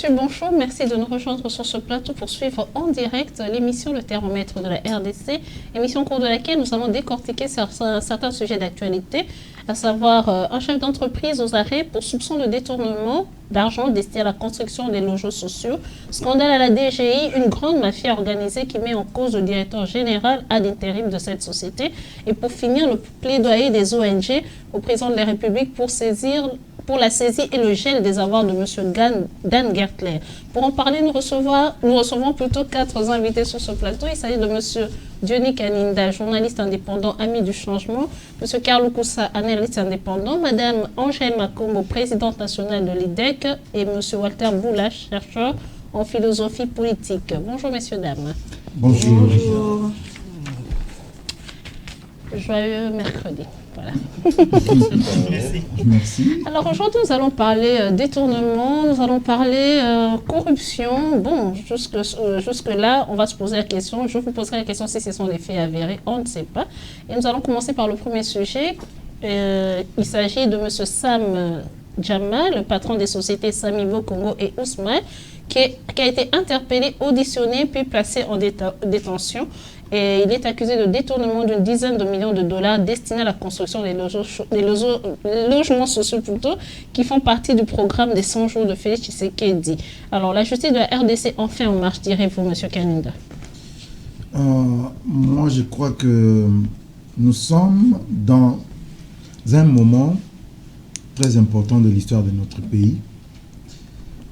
Monsieur Bonchot, merci de nous rejoindre sur ce plateau pour suivre en direct l'émission Le Thermomètre de la RDC, émission au cours de laquelle nous allons décortiquer certains sujets d'actualité, à savoir un chef d'entreprise aux arrêts pour soupçon de détournement d'argent destiné à la construction des logements sociaux, scandale à la DGI, une grande mafia organisée qui met en cause le directeur général ad intérim de cette société, et pour finir, le plaidoyer des ONG au président de la République pour la saisie et le gel des avoirs de M. Dan Gertler. Pour en parler, nous recevons plutôt 4 invités sur ce plateau. Il s'agit de M. Diony Kaninda, journaliste indépendant, ami du changement, M. Carlo Koussa, analyste indépendant, Mme Angèle Makombo, présidente nationale de l'IDEC, et M. Walter Boulache, chercheur en philosophie politique. Bonjour, messieurs, dames. Bonjour. Bonjour. Joyeux mercredi. Voilà. Merci. Alors aujourd'hui, nous allons parler détournement, nous allons parler corruption. Bon, jusque-là, on va se poser la question. Je vous poserai la question si ce sont des faits avérés, on ne sait pas. Et nous allons commencer par le premier sujet. Il s'agit de M. Sam Djama, le patron des sociétés Samivo Congo et Ousmane, qui a été interpellé, auditionné, puis placé en détention. Et il est accusé de détournement d'une dizaine de millions de dollars destinés à la construction des logements sociaux qui font partie du programme des 100 jours de Félix Tshisekedi. Alors, la justice de la RDC enfin en marche, direz-vous, M. Kaninda? Moi, je crois que nous sommes dans un moment très important de l'histoire de notre pays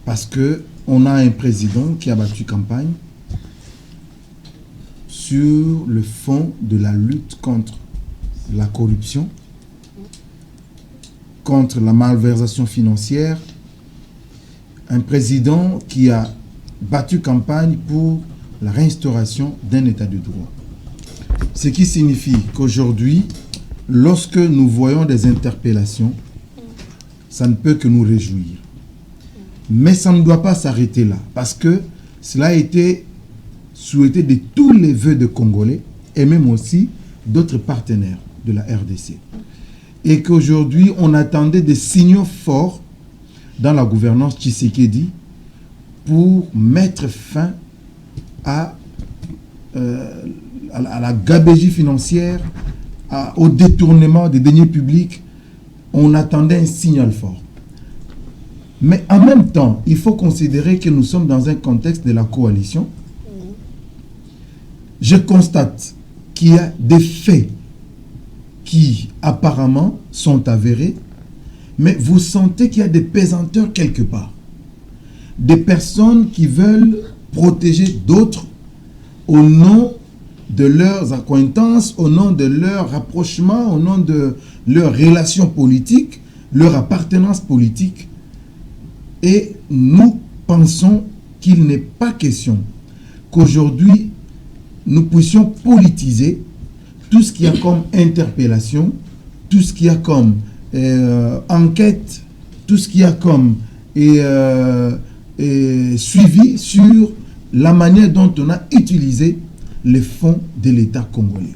parce qu'on a un président qui a battu campagne sur le fond de la lutte contre la corruption, contre la malversation financière, un président qui a battu campagne pour la réinstauration d'un état de droit. Ce qui signifie qu'aujourd'hui, lorsque nous voyons des interpellations, ça ne peut que nous réjouir. Mais ça ne doit pas s'arrêter là, parce que cela a été souhaité de tous les vœux de Congolais et même aussi d'autres partenaires de la RDC. Et qu'aujourd'hui, on attendait des signaux forts dans la gouvernance Tshisekedi pour mettre fin à la gabegie financière, au détournement des deniers publics. On attendait un signal fort. Mais en même temps, il faut considérer que nous sommes dans un contexte de la coalition. Je constate qu'il y a des faits qui apparemment sont avérés, mais vous sentez qu'il y a des pesanteurs quelque part. Des personnes qui veulent protéger d'autres au nom de leurs accointances, au nom de leur rapprochement, au nom de leurs relations politiques, leur appartenance politique. Et nous pensons qu'il n'est pas question qu'aujourd'hui, nous puissions politiser tout ce qu'il y a comme interpellation, tout ce qu'il y a comme enquête, tout ce qu'il y a comme suivi sur la manière dont on a utilisé les fonds de l'État congolais.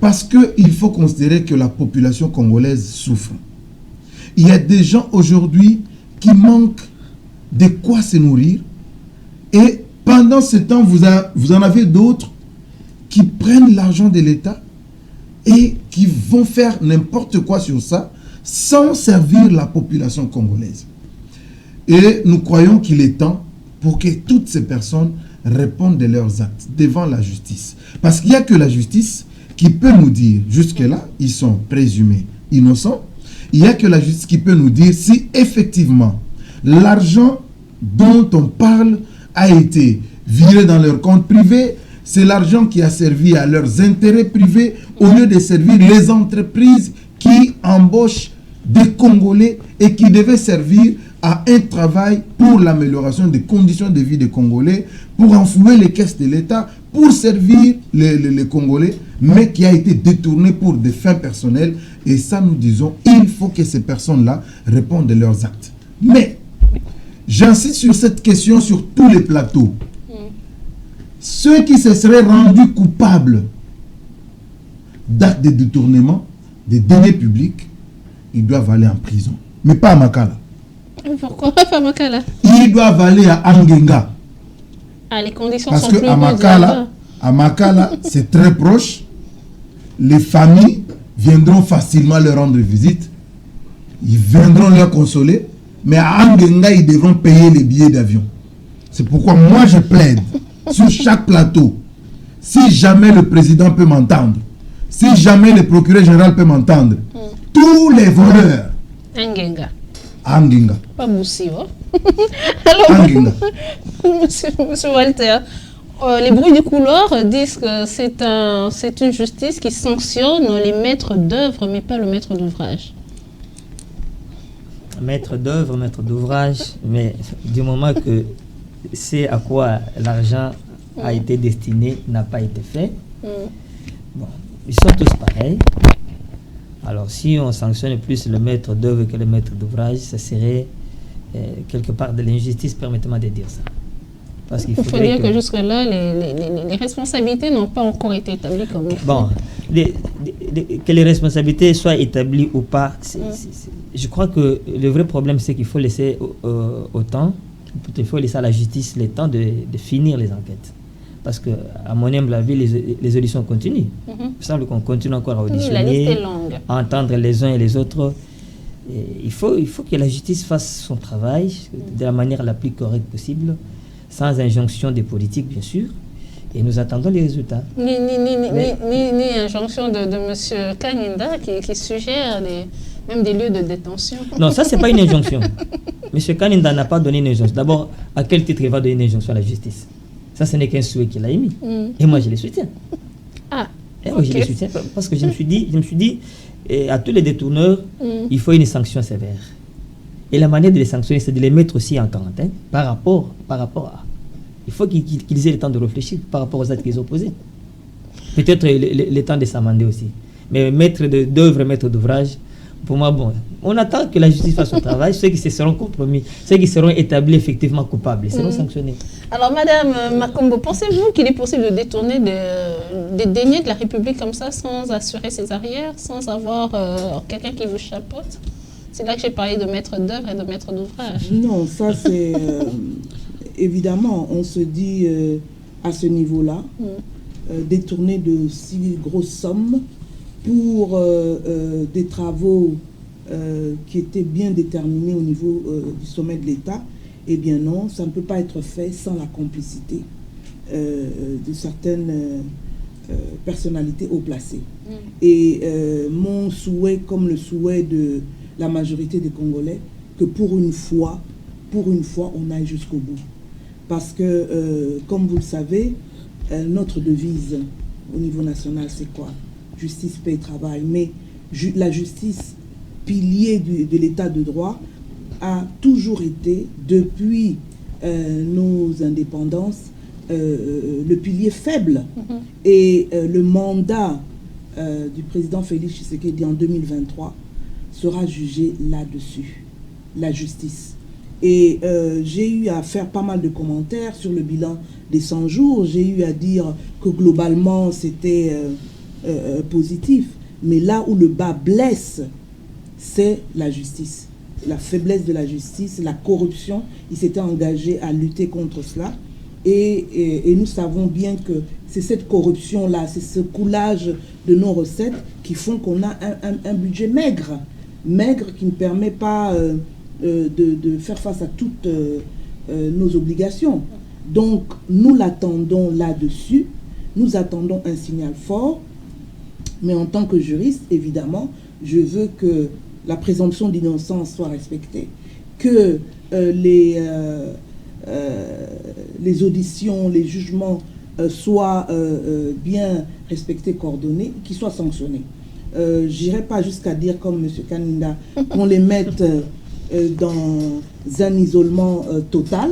Parce qu'il faut considérer que la population congolaise souffre. Il y a des gens aujourd'hui qui manquent de quoi se nourrir et pendant ce temps, vous en avez d'autres qui prennent l'argent de l'État et qui vont faire n'importe quoi sur ça sans servir la population congolaise. Et nous croyons qu'il est temps pour que toutes ces personnes répondent de leurs actes devant la justice. Parce qu'il n'y a que la justice qui peut nous dire, jusque-là, ils sont présumés innocents. Il n'y a que la justice qui peut nous dire si effectivement l'argent dont on parle a été viré dans leur compte privé. C'est l'argent qui a servi à leurs intérêts privés au lieu de servir les entreprises qui embauchent des Congolais et qui devaient servir à un travail pour l'amélioration des conditions de vie des Congolais, pour enflouer les caisses de l'État, pour servir les Congolais, mais qui a été détourné pour des fins personnelles. Et ça, nous disons, il faut que ces personnes-là répondent de leurs actes. Mais, j'insiste sur cette question sur tous les plateaux. Ceux qui se seraient rendus coupables d'actes de détournement des deniers publics, ils doivent aller en prison. Mais pas à Makala. Pourquoi pas Makala? Ils doivent aller à Angenga. Ah, les conditions Parce sont que plus à Makala, c'est très proche. Les familles viendront facilement leur rendre visite. Ils viendront leur consoler. Mais à Angenga, ils devront payer les billets d'avion. C'est pourquoi moi, je plaide sur chaque plateau. Si jamais le président peut m'entendre, si jamais le procureur général peut m'entendre, tous les voleurs... Angenga. Pas Moussi, hein? Alors, monsieur Walter, les bruits du couloir disent que c'est une justice qui sanctionne les maîtres d'œuvre, mais pas le maître d'ouvrage. Maître d'œuvre, maître d'ouvrage, mais du moment que c'est à quoi l'argent a été destiné n'a pas été fait, bon, ils sont tous pareils. Alors si on sanctionne plus le maître d'œuvre que le maître d'ouvrage, ça serait quelque part de l'injustice, permettez-moi de dire ça. Parce qu'il faut dire que jusque-là, les responsabilités n'ont pas encore été établies comme il faut. Bon, que les responsabilités soient établies ou pas, je crois que le vrai problème, c'est qu'il faut laisser au temps, il faut laisser à la justice le temps de finir les enquêtes. Parce que, à mon humble avis, les auditions continuent. Il semble qu'on continue encore à auditionner, la liste est longue, à entendre les uns et les autres. Et il faut que la justice fasse son travail de la manière la plus correcte possible, sans injonction des politiques, bien sûr. Et nous attendons les résultats. Ni injonction de M. Kaninda qui suggère même des lieux de détention. Non, ça, ce n'est pas une injonction. M. Kaninda n'a pas donné une injonction. D'abord, à quel titre il va donner une injonction à la justice? Ça, ce n'est qu'un souhait qu'il a émis. Et moi, je le soutiens. Ah, oui, je le soutiens parce que je me suis dit à tous les détourneurs, il faut une sanction sévère. Et la manière de les sanctionner, c'est de les mettre aussi en quarantaine par rapport à... Il faut qu'ils aient le temps de réfléchir par rapport aux actes qu'ils ont posés. Peut-être le temps de s'amender aussi. Mais maître d'œuvre, maître d'ouvrage, pour moi, bon, on attend que la justice fasse son travail. Ceux qui se seront compromis, ceux qui seront établis effectivement coupables, ils seront sanctionnés. Alors, Madame Makombo, pensez-vous qu'il est possible de détourner des deniers de la République comme ça sans assurer ses arrières, sans avoir quelqu'un qui vous chapeaute? C'est là que j'ai parlé de maître d'œuvre et de maître d'ouvrage. Non, ça c'est... évidemment, on se dit à ce niveau-là, détourner de si grosses sommes pour des travaux qui étaient bien déterminés au niveau du sommet de l'État, eh bien non, ça ne peut pas être fait sans la complicité de certaines personnalités haut placées. Et mon souhait, comme le souhait de la majorité des Congolais, que pour une fois, on aille jusqu'au bout. Parce que, comme vous le savez, notre devise au niveau national, c'est quoi? Justice, paix et travail. Mais la justice, pilier de l'état de droit, a toujours été, depuis nos indépendances, le pilier faible. Et le mandat du président Félix Tshisekedi en 2023 sera jugé là-dessus, la justice. Et j'ai eu à faire pas mal de commentaires sur le bilan des 100 jours. J'ai eu à dire que globalement, c'était positif. Mais là où le bas blesse, c'est la justice. La faiblesse de la justice, la corruption. Il s'était engagé à lutter contre cela. Et nous savons bien que c'est cette corruption-là, c'est ce coulage de nos recettes qui font qu'on a un budget maigre qui ne permet pas de faire face à toutes nos obligations. Donc, nous l'attendons là-dessus. Nous attendons un signal fort. Mais en tant que juriste, évidemment, je veux que la présomption d'innocence soit respectée, que les auditions, les jugements soient bien respectés, coordonnés, qu'ils soient sanctionnés. J'irai pas jusqu'à dire, comme M. Kaninda, qu'on les mette dans un isolement total,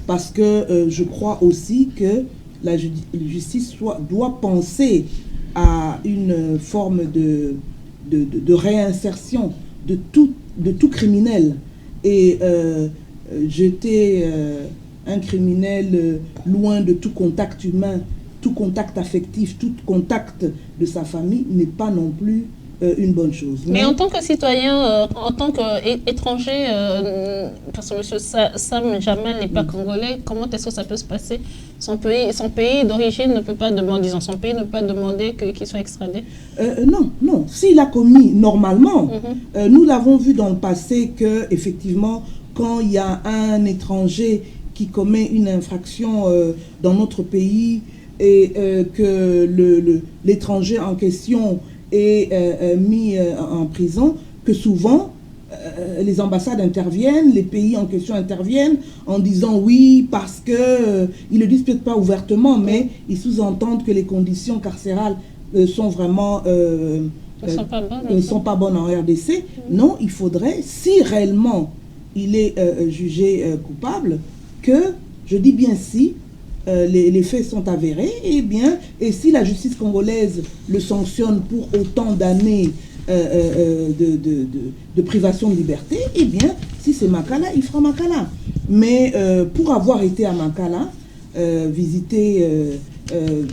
parce que je crois aussi que la justice doit penser à une forme de réinsertion de tout criminel. Et jeter un criminel loin de tout contact humain, tout contact affectif, tout contact de sa famille n'est pas non plus une bonne chose. Mais en tant que citoyen, en tant qu'étranger, parce que M. Sam Jamal n'est pas congolais, comment est-ce que ça peut se passer? Son pays d'origine ne peut pas demander, son pays ne peut pas demander qu'il soit extradé? Non. S'il a commis normalement, nous l'avons vu dans le passé que effectivement, quand il y a un étranger qui commet une infraction dans notre pays et que l'étranger en question est mis en prison, que souvent les ambassades interviennent, les pays en question interviennent en disant oui parce que ils le disent peut-être pas ouvertement, mais ils sous-entendent que les conditions carcérales sont vraiment ne sont pas bonnes en RDC. Non, il faudrait, si réellement il est jugé coupable, que, je dis bien si, les faits sont avérés, et si la justice congolaise le sanctionne pour autant d'années de privation de liberté, si c'est Makala, il fera Makala. Mais pour avoir été à Makala, visiter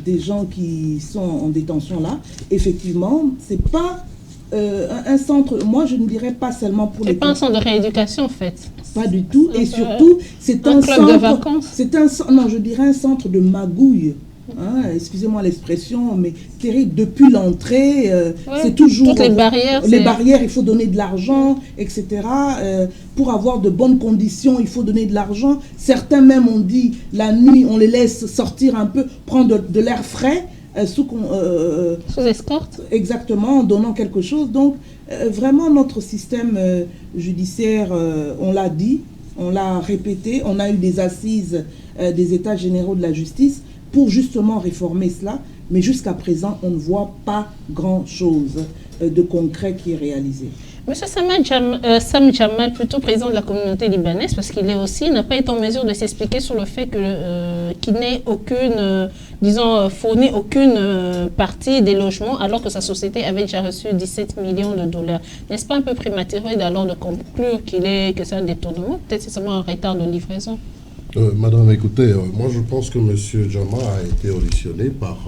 des gens qui sont en détention là, effectivement, c'est pas un centre, moi je ne dirais pas seulement pour les... C'est pas un centre de rééducation en fait. Pas du tout, et surtout, c'est un club centre... de vacances. Non, je dirais un centre de magouille. Excusez-moi l'expression, mais terrible. Depuis l'entrée, c'est toujours... Toutes les barrières. Les barrières, il faut donner de l'argent, etc. Pour avoir de bonnes conditions, il faut donner de l'argent. Certains même ont dit, la nuit, on les laisse sortir un peu, prendre de l'air frais, sous escorte. Exactement, en donnant quelque chose. Donc, vraiment, notre système judiciaire, on l'a dit, on l'a répété, on a eu des assises des États généraux de la justice pour justement réformer cela, mais jusqu'à présent, on ne voit pas grand-chose de concret qui est réalisé. Monsieur Sam Jamal, plutôt président de la communauté libanaise, parce qu'il n'a pas été en mesure de s'expliquer sur le fait qu'il n'ait fourni aucune partie des logements, alors que sa société avait déjà reçu 17 millions de dollars. N'est-ce pas un peu prématuré d'alors de conclure que c'est un détournement? Peut-être c'est seulement un retard de livraison. Madame, écoutez, moi je pense que M. Jamal a été auditionné par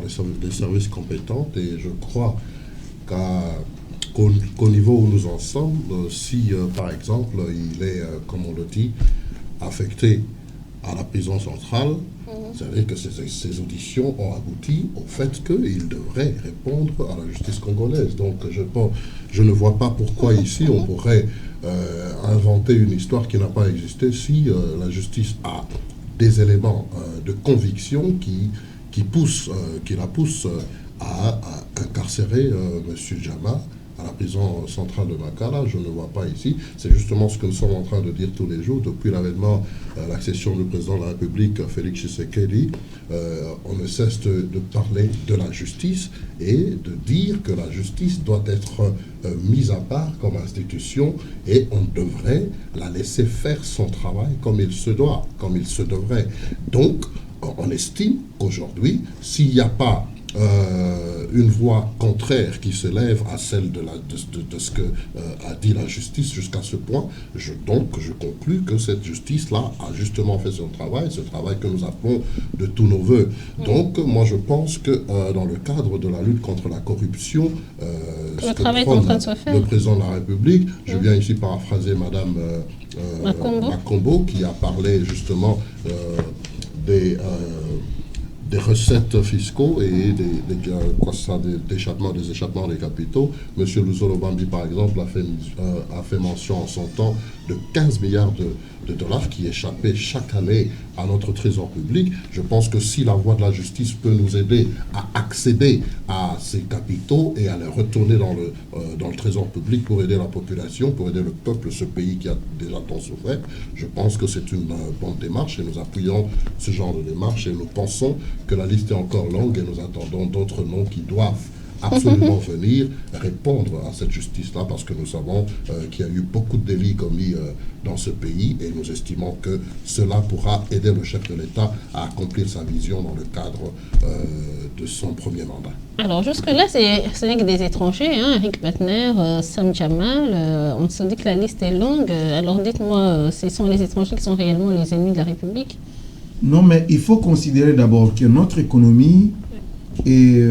les services compétents, et je crois qu'au niveau où nous en sommes, si par exemple il est, comme on le dit, affecté à la prison centrale, c'est-à-dire que ces auditions ont abouti au fait qu'il devrait répondre à la justice congolaise. Donc je ne vois pas pourquoi ici on pourrait inventer une histoire qui n'a pas existé si la justice a des éléments de conviction qui la poussent à incarcérer M. Jamal à la prison centrale de Makala. Je ne vois pas ici. C'est justement ce que nous sommes en train de dire tous les jours. Depuis l'avènement, l'accession du président de la République, Félix Tshisekedi, on ne cesse de parler de la justice et de dire que la justice doit être mise à part comme institution, et on devrait la laisser faire son travail comme il se doit, comme il se devrait. Donc, on estime qu'aujourd'hui, s'il n'y a pas une voix contraire qui se lève à celle de ce que a dit la justice jusqu'à ce point, je conclus que cette justice-là a justement fait son travail, ce travail que nous appelons de tous nos voeux. Donc, moi, je pense que dans le cadre de la lutte contre la corruption, le travail est en train de se faire. Le président de la République, je viens ici paraphraser Madame Makombo, qui a parlé justement des recettes fiscaux et des échappements des capitaux. M. Luzolo Bambi, par exemple, a fait mention en son temps de 15 milliards de dollars qui échappaient chaque année à notre trésor public. Je pense que si la voie de la justice peut nous aider à accéder à ces capitaux et à les retourner dans le trésor public pour aider la population, pour aider le peuple, ce pays qui a déjà tant souffert, je pense que c'est une bonne démarche, et nous appuyons ce genre de démarche, et nous pensons que la liste est encore longue, et nous attendons d'autres noms qui doivent absolument venir répondre à cette justice-là, parce que nous savons qu'il y a eu beaucoup de délits commis dans ce pays, et nous estimons que cela pourra aider le chef de l'État à accomplir sa vision dans le cadre de son premier mandat. Alors jusque-là, ce n'est que des étrangers, Eric Batner, Sam Jamal, on se dit que la liste est longue. Alors dites-moi, ce sont les étrangers qui sont réellement les ennemis de la République? Non, mais il faut considérer d'abord que notre économie est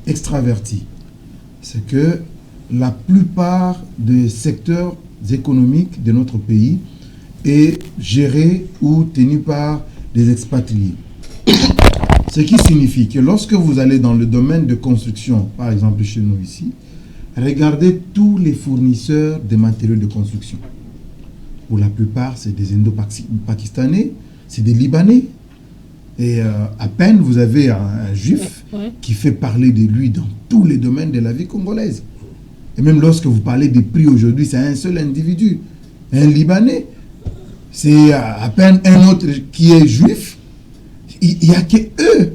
extravertie. c'est que la plupart des secteurs économiques de notre pays est géré ou tenu par des expatriés. Ce qui signifie que lorsque vous allez dans le domaine de construction, par exemple chez nous ici, regardez tous les fournisseurs de matériaux de construction. Pour la plupart, c'est des Indo-Pakistanais, c'est des Libanais. Et à peine vous avez un juif qui fait parler de lui dans tous les domaines de la vie congolaise. Et même lorsque vous parlez des prix aujourd'hui, c'est un seul individu, un Libanais. C'est à peine un autre qui est juif. Il n'y a que eux.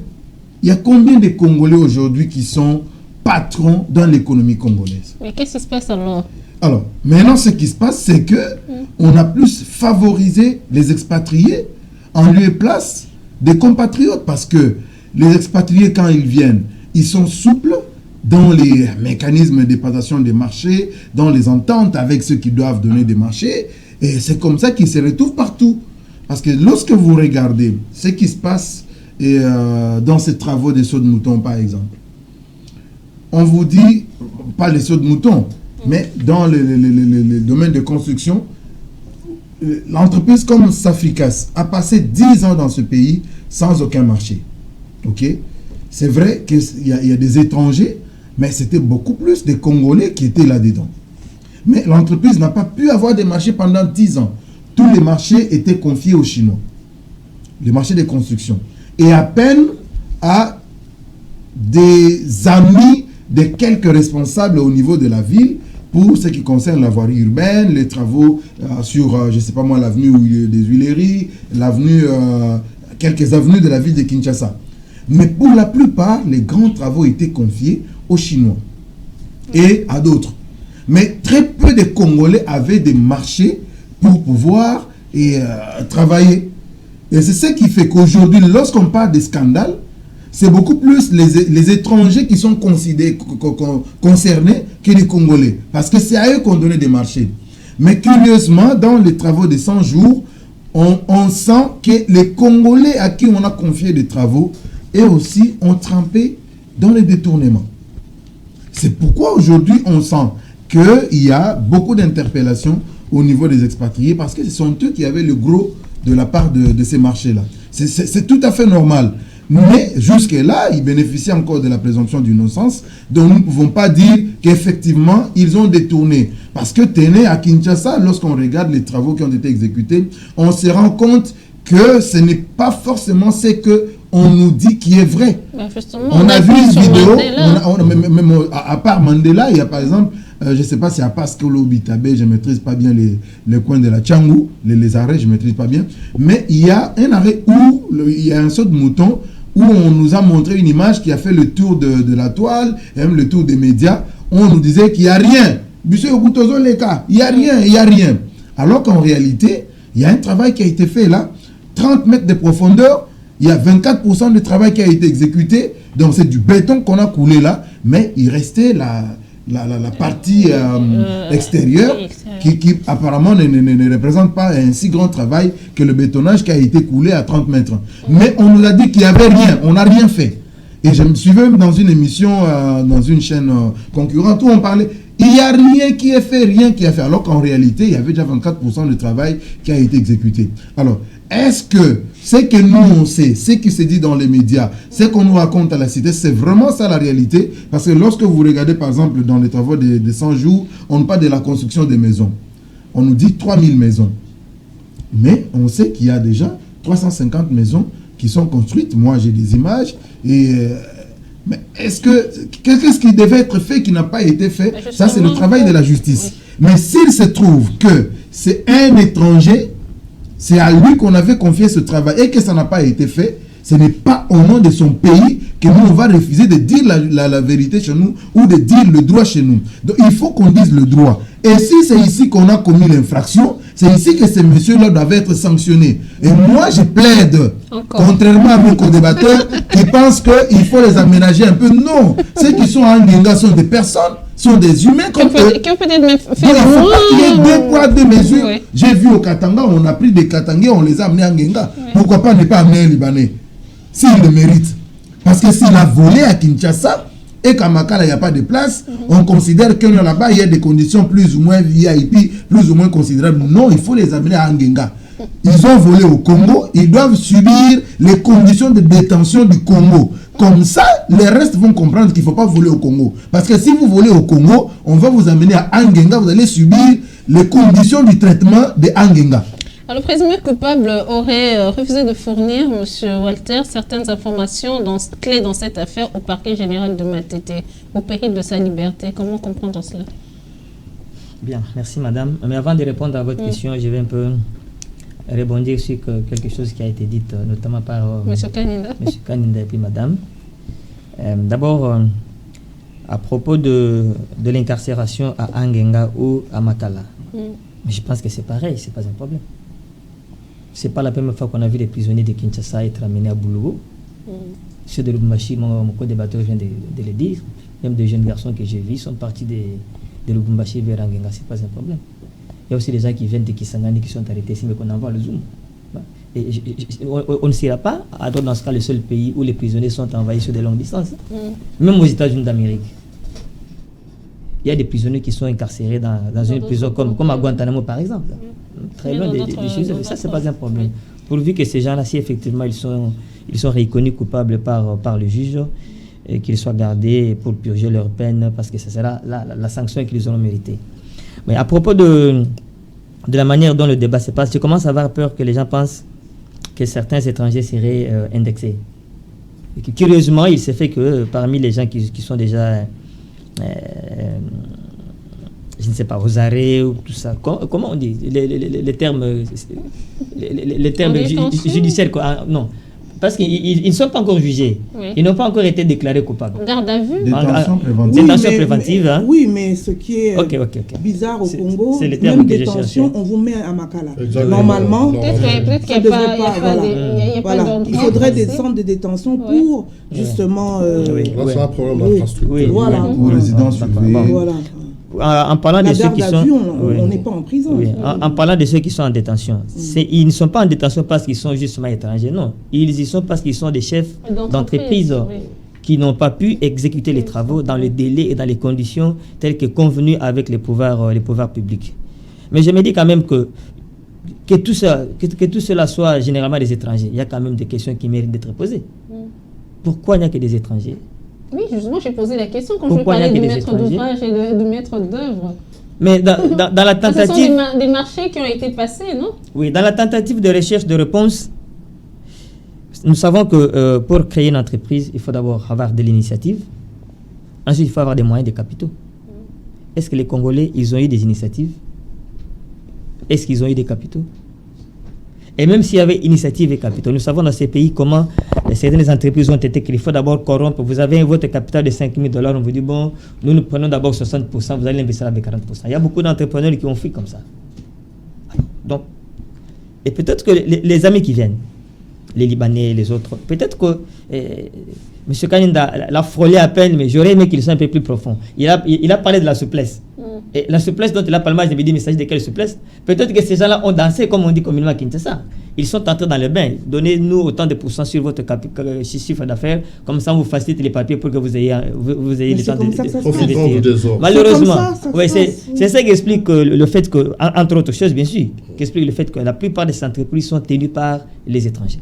Il y a combien de Congolais aujourd'hui qui sont patrons dans l'économie congolaise? Mais qu'est-ce qui se passe alors? Alors, maintenant, ce qui se passe, c'est que on a plus favorisé les expatriés en lieu et place des compatriotes, parce que les expatriés, quand ils viennent, ils sont souples dans les mécanismes de passation des marchés, dans les ententes avec ceux qui doivent donner des marchés, et c'est comme ça qu'ils se retrouvent partout. Parce que lorsque vous regardez ce qui se passe dans ces travaux des sauts de mouton, par exemple, on vous dit, pas les sauts de mouton, mais dans le domaine de construction, l'entreprise comme Saficas a passé 10 ans dans ce pays sans aucun marché. Ok? C'est vrai qu'il y a des étrangers, mais c'était beaucoup plus des Congolais qui étaient là-dedans. Mais l'entreprise n'a pas pu avoir des marchés pendant 10 ans. Tous les marchés étaient confiés aux Chinois. Les marchés de construction. Et à peine à des amis de quelques responsables au niveau de la ville pour ce qui concerne la voirie urbaine, les travaux sur, je ne sais pas moi, l'avenue des Huileries, l'avenue, quelques avenues de la ville de Kinshasa. Mais pour la plupart, les grands travaux étaient confiés aux Chinois et à d'autres. Mais très peu de Congolais avaient des marchés pour pouvoir travailler. Et c'est ce qui fait qu'aujourd'hui, lorsqu'on parle des scandales, c'est beaucoup plus les étrangers qui sont considérés, concernés que les Congolais. Parce que c'est à eux qu'on donnait des marchés. Mais curieusement, dans les travaux des 100 jours, on sent que les Congolais à qui on a confié des travaux, eux aussi ont trempé dans les détournements. C'est pourquoi aujourd'hui, on sent qu'il y a beaucoup d'interpellations au niveau des expatriés, parce que ce sont eux qui avaient le gros de la part de ces marchés-là. C'est tout à fait normal. Mais jusque-là, ils bénéficient encore de la présomption d'innocence, donc nous ne pouvons pas dire qu'effectivement, ils ont détourné. Parce que tenez, à Kinshasa, lorsqu'on regarde les travaux qui ont été exécutés, on se rend compte que ce n'est pas forcément ce qu'on nous dit qui est vrai. On a vu une vidéo, même à part Mandela, il y a par exemple, je ne sais pas si à Pascolo Bitabe, je ne maîtrise pas bien les coins de la Tchangou, les arrêts, je ne maîtrise pas bien, mais il y a un arrêt où il y a un saut de mouton, où on nous a montré une image qui a fait le tour de la toile, et même le tour des médias, où on nous disait qu'il n'y a rien. Il n'y a rien, il n'y a rien. Alors qu'en réalité, il y a un travail qui a été fait là, 30 mètres de profondeur, il y a 24% de travail qui a été exécuté, donc c'est du béton qu'on a coulé là, mais il restait la partie extérieure qui apparemment ne représente pas un si grand travail que le bétonnage qui a été coulé à 30 mètres. Mais on nous a dit qu'il n'y avait rien, on n'a rien fait. Et je me suivais même dans une émission, dans une chaîne concurrente où on parlait, il n'y a rien qui est fait, rien qui est fait. Alors qu'en réalité, il y avait déjà 24% de travail qui a été exécuté. Alors, est-ce que ce que nous on sait, ce qui se dit dans les médias, ce qu'on nous raconte à la cité, c'est vraiment ça la réalité? Parce que lorsque vous regardez par exemple dans les travaux des 100 jours, on nous parle de la construction des maisons. On nous dit 3000 maisons. Mais on sait qu'il y a déjà 350 maisons qui sont construites. Moi j'ai des images. Mais qu'est-ce qui devait être fait qui n'a pas été fait? Ça c'est le travail de la justice. Oui. Mais s'il se trouve que c'est un étranger, c'est à lui qu'on avait confié ce travail et que ça n'a pas été fait, ce n'est pas au nom de son pays que nous, on va refuser de dire la vérité chez nous ou de dire le droit chez nous. Donc, il faut qu'on dise le droit. Et si c'est ici qu'on a commis l'infraction, c'est ici que ces messieurs-là doivent être sanctionnés. Et moi, je plaide, contrairement à mes co-débatteurs qui pensent qu'il faut les aménager un peu. Non, ceux qui sont en Ngenga sont des personnes, sont des humains comme eux. Qui ont peut-être fait il y a deux poids, deux mesures. Oui. J'ai vu au Katanga, on a pris des Katangais, on les a amenés en Ngenga. Oui. Pourquoi pas ne pas amener un Libanais s'il le mérite? Parce que s'il a volé à Kinshasa, et qu'à Makala, il n'y a pas de place, on considère que là-bas, il y a des conditions plus ou moins VIP, plus ou moins considérables. Non, il faut les amener à Angenga. Ils ont volé au Congo, ils doivent subir les conditions de détention du Congo. Comme ça, les restes vont comprendre qu'il ne faut pas voler au Congo. Parce que si vous volez au Congo, on va vous amener à Angenga, vous allez subir les conditions du traitement de Angenga. Alors, le présumé coupable aurait refusé de fournir, M. Walter, certaines informations clés dans cette affaire au parquet général de Matete, au péril de sa liberté. Comment comprendre cela? Bien, merci madame. Mais avant de répondre à votre question, je vais un peu rebondir sur quelque chose qui a été dit, notamment par M. Kaninda. M. Kaninda et puis madame. D'abord, à propos de l'incarcération à Angenga ou à Makala, mais je pense que c'est pareil, c'est pas un problème. C'est pas la première fois qu'on a vu des prisonniers de Kinshasa être amenés à Boulogo. Ceux de Lubumbashi, mon co-débatteur vient de le dire, même des jeunes garçons que j'ai vus sont partis de Lubumbashi vers Angenga, c'est pas un problème. Il y a aussi des gens qui viennent de Kisangani qui sont arrêtés ici, mais qu'on envoie le Zoom. Et on ne sera pas, dans ce cas, le seul pays où les prisonniers sont envahis sur de longues distances. Même aux États-Unis d'Amérique. Il y a des prisonniers qui sont incarcérés dans une prison comme à Guantanamo, par exemple. Très loin des choses. Ça, c'est pas un problème. Pourvu que ces gens-là, si effectivement ils sont reconnus coupables par le juge, et qu'ils soient gardés pour purger leur peine, parce que ce sera la sanction qu'ils auront méritée. Mais à propos de la manière dont le débat se passe, je commence à avoir peur que les gens pensent que certains étrangers seraient indexés. Et que, curieusement, il s'est fait que parmi les gens qui sont déjà, je ne sais pas, aux arrêts ou tout ça, comment on dit les termes, les termes judiciaires, quoi. Non. Parce qu'ils ne sont pas encore jugés. Oui. Ils n'ont pas encore été déclarés coupables. Garde à vue. Détention préventive. Oui, détention préventive. Hein. Oui, mais ce qui est bizarre au Congo, c'est les termes même que détention, on vous met à Makala. Exactement. Normalement, peut-être qu'il n'y a pas d'endroit. Il faudrait des centres de détention pour justement... Là, c'est un problème d'infrastructure. Oui. Voilà. Pour résidents surveillés. Voilà. En parlant de ceux qui sont, on n'est pas en prison. Oui. En parlant de ceux qui sont en détention, ils ne sont pas en détention parce qu'ils sont justement étrangers, non. Ils y sont parce qu'ils sont des chefs d'entreprise qui n'ont pas pu exécuter les travaux dans le délai et dans les conditions telles que convenues avec les pouvoirs publics. Mais je me dis quand même que tout cela soit généralement des étrangers. Il y a quand même des questions qui méritent d'être posées. Pourquoi il n'y a que des étrangers? Oui, justement, j'ai posé la question quand je parlais du maître d'ouvrage et du maître d'œuvre. Mais dans la tentative... Ce sont des marchés qui ont été passés, non? Oui, dans la tentative de recherche de réponse, nous savons que pour créer une entreprise, il faut d'abord avoir de l'initiative. Ensuite, il faut avoir des moyens de capitaux. Est-ce que les Congolais, ils ont eu des initiatives? Est-ce qu'ils ont eu des capitaux? Et même s'il y avait initiative et capitaux, nous savons dans ces pays comment certaines entreprises ont été créées. Il faut d'abord corrompre. Vous avez votre capital de $5,000, on vous dit, bon, nous prenons d'abord 60%, vous allez investir avec 40%. Il y a beaucoup d'entrepreneurs qui ont fait comme ça. Donc, et peut-être que les amis qui viennent, les Libanais, les autres, peut-être que M. Kaninda l'a frôlé à peine, mais j'aurais aimé qu'il soit un peu plus profond. Il a parlé de la souplesse. Et la souplesse dont il a parlé, je me dis, mais il s'agit de quelle souplesse? Peut-être que ces gens-là ont dansé, comme on dit communément à Kinshasa. Ils sont entrés dans le bain. Donnez-nous autant de pourcents sur votre chiffre d'affaires, comme ça on vous facilite les papiers pour que vous ayez le temps de... Malheureusement, c'est ça qui explique le fait que, entre autres choses bien sûr, qui explique le fait que la plupart des entreprises sont tenues par les étrangers.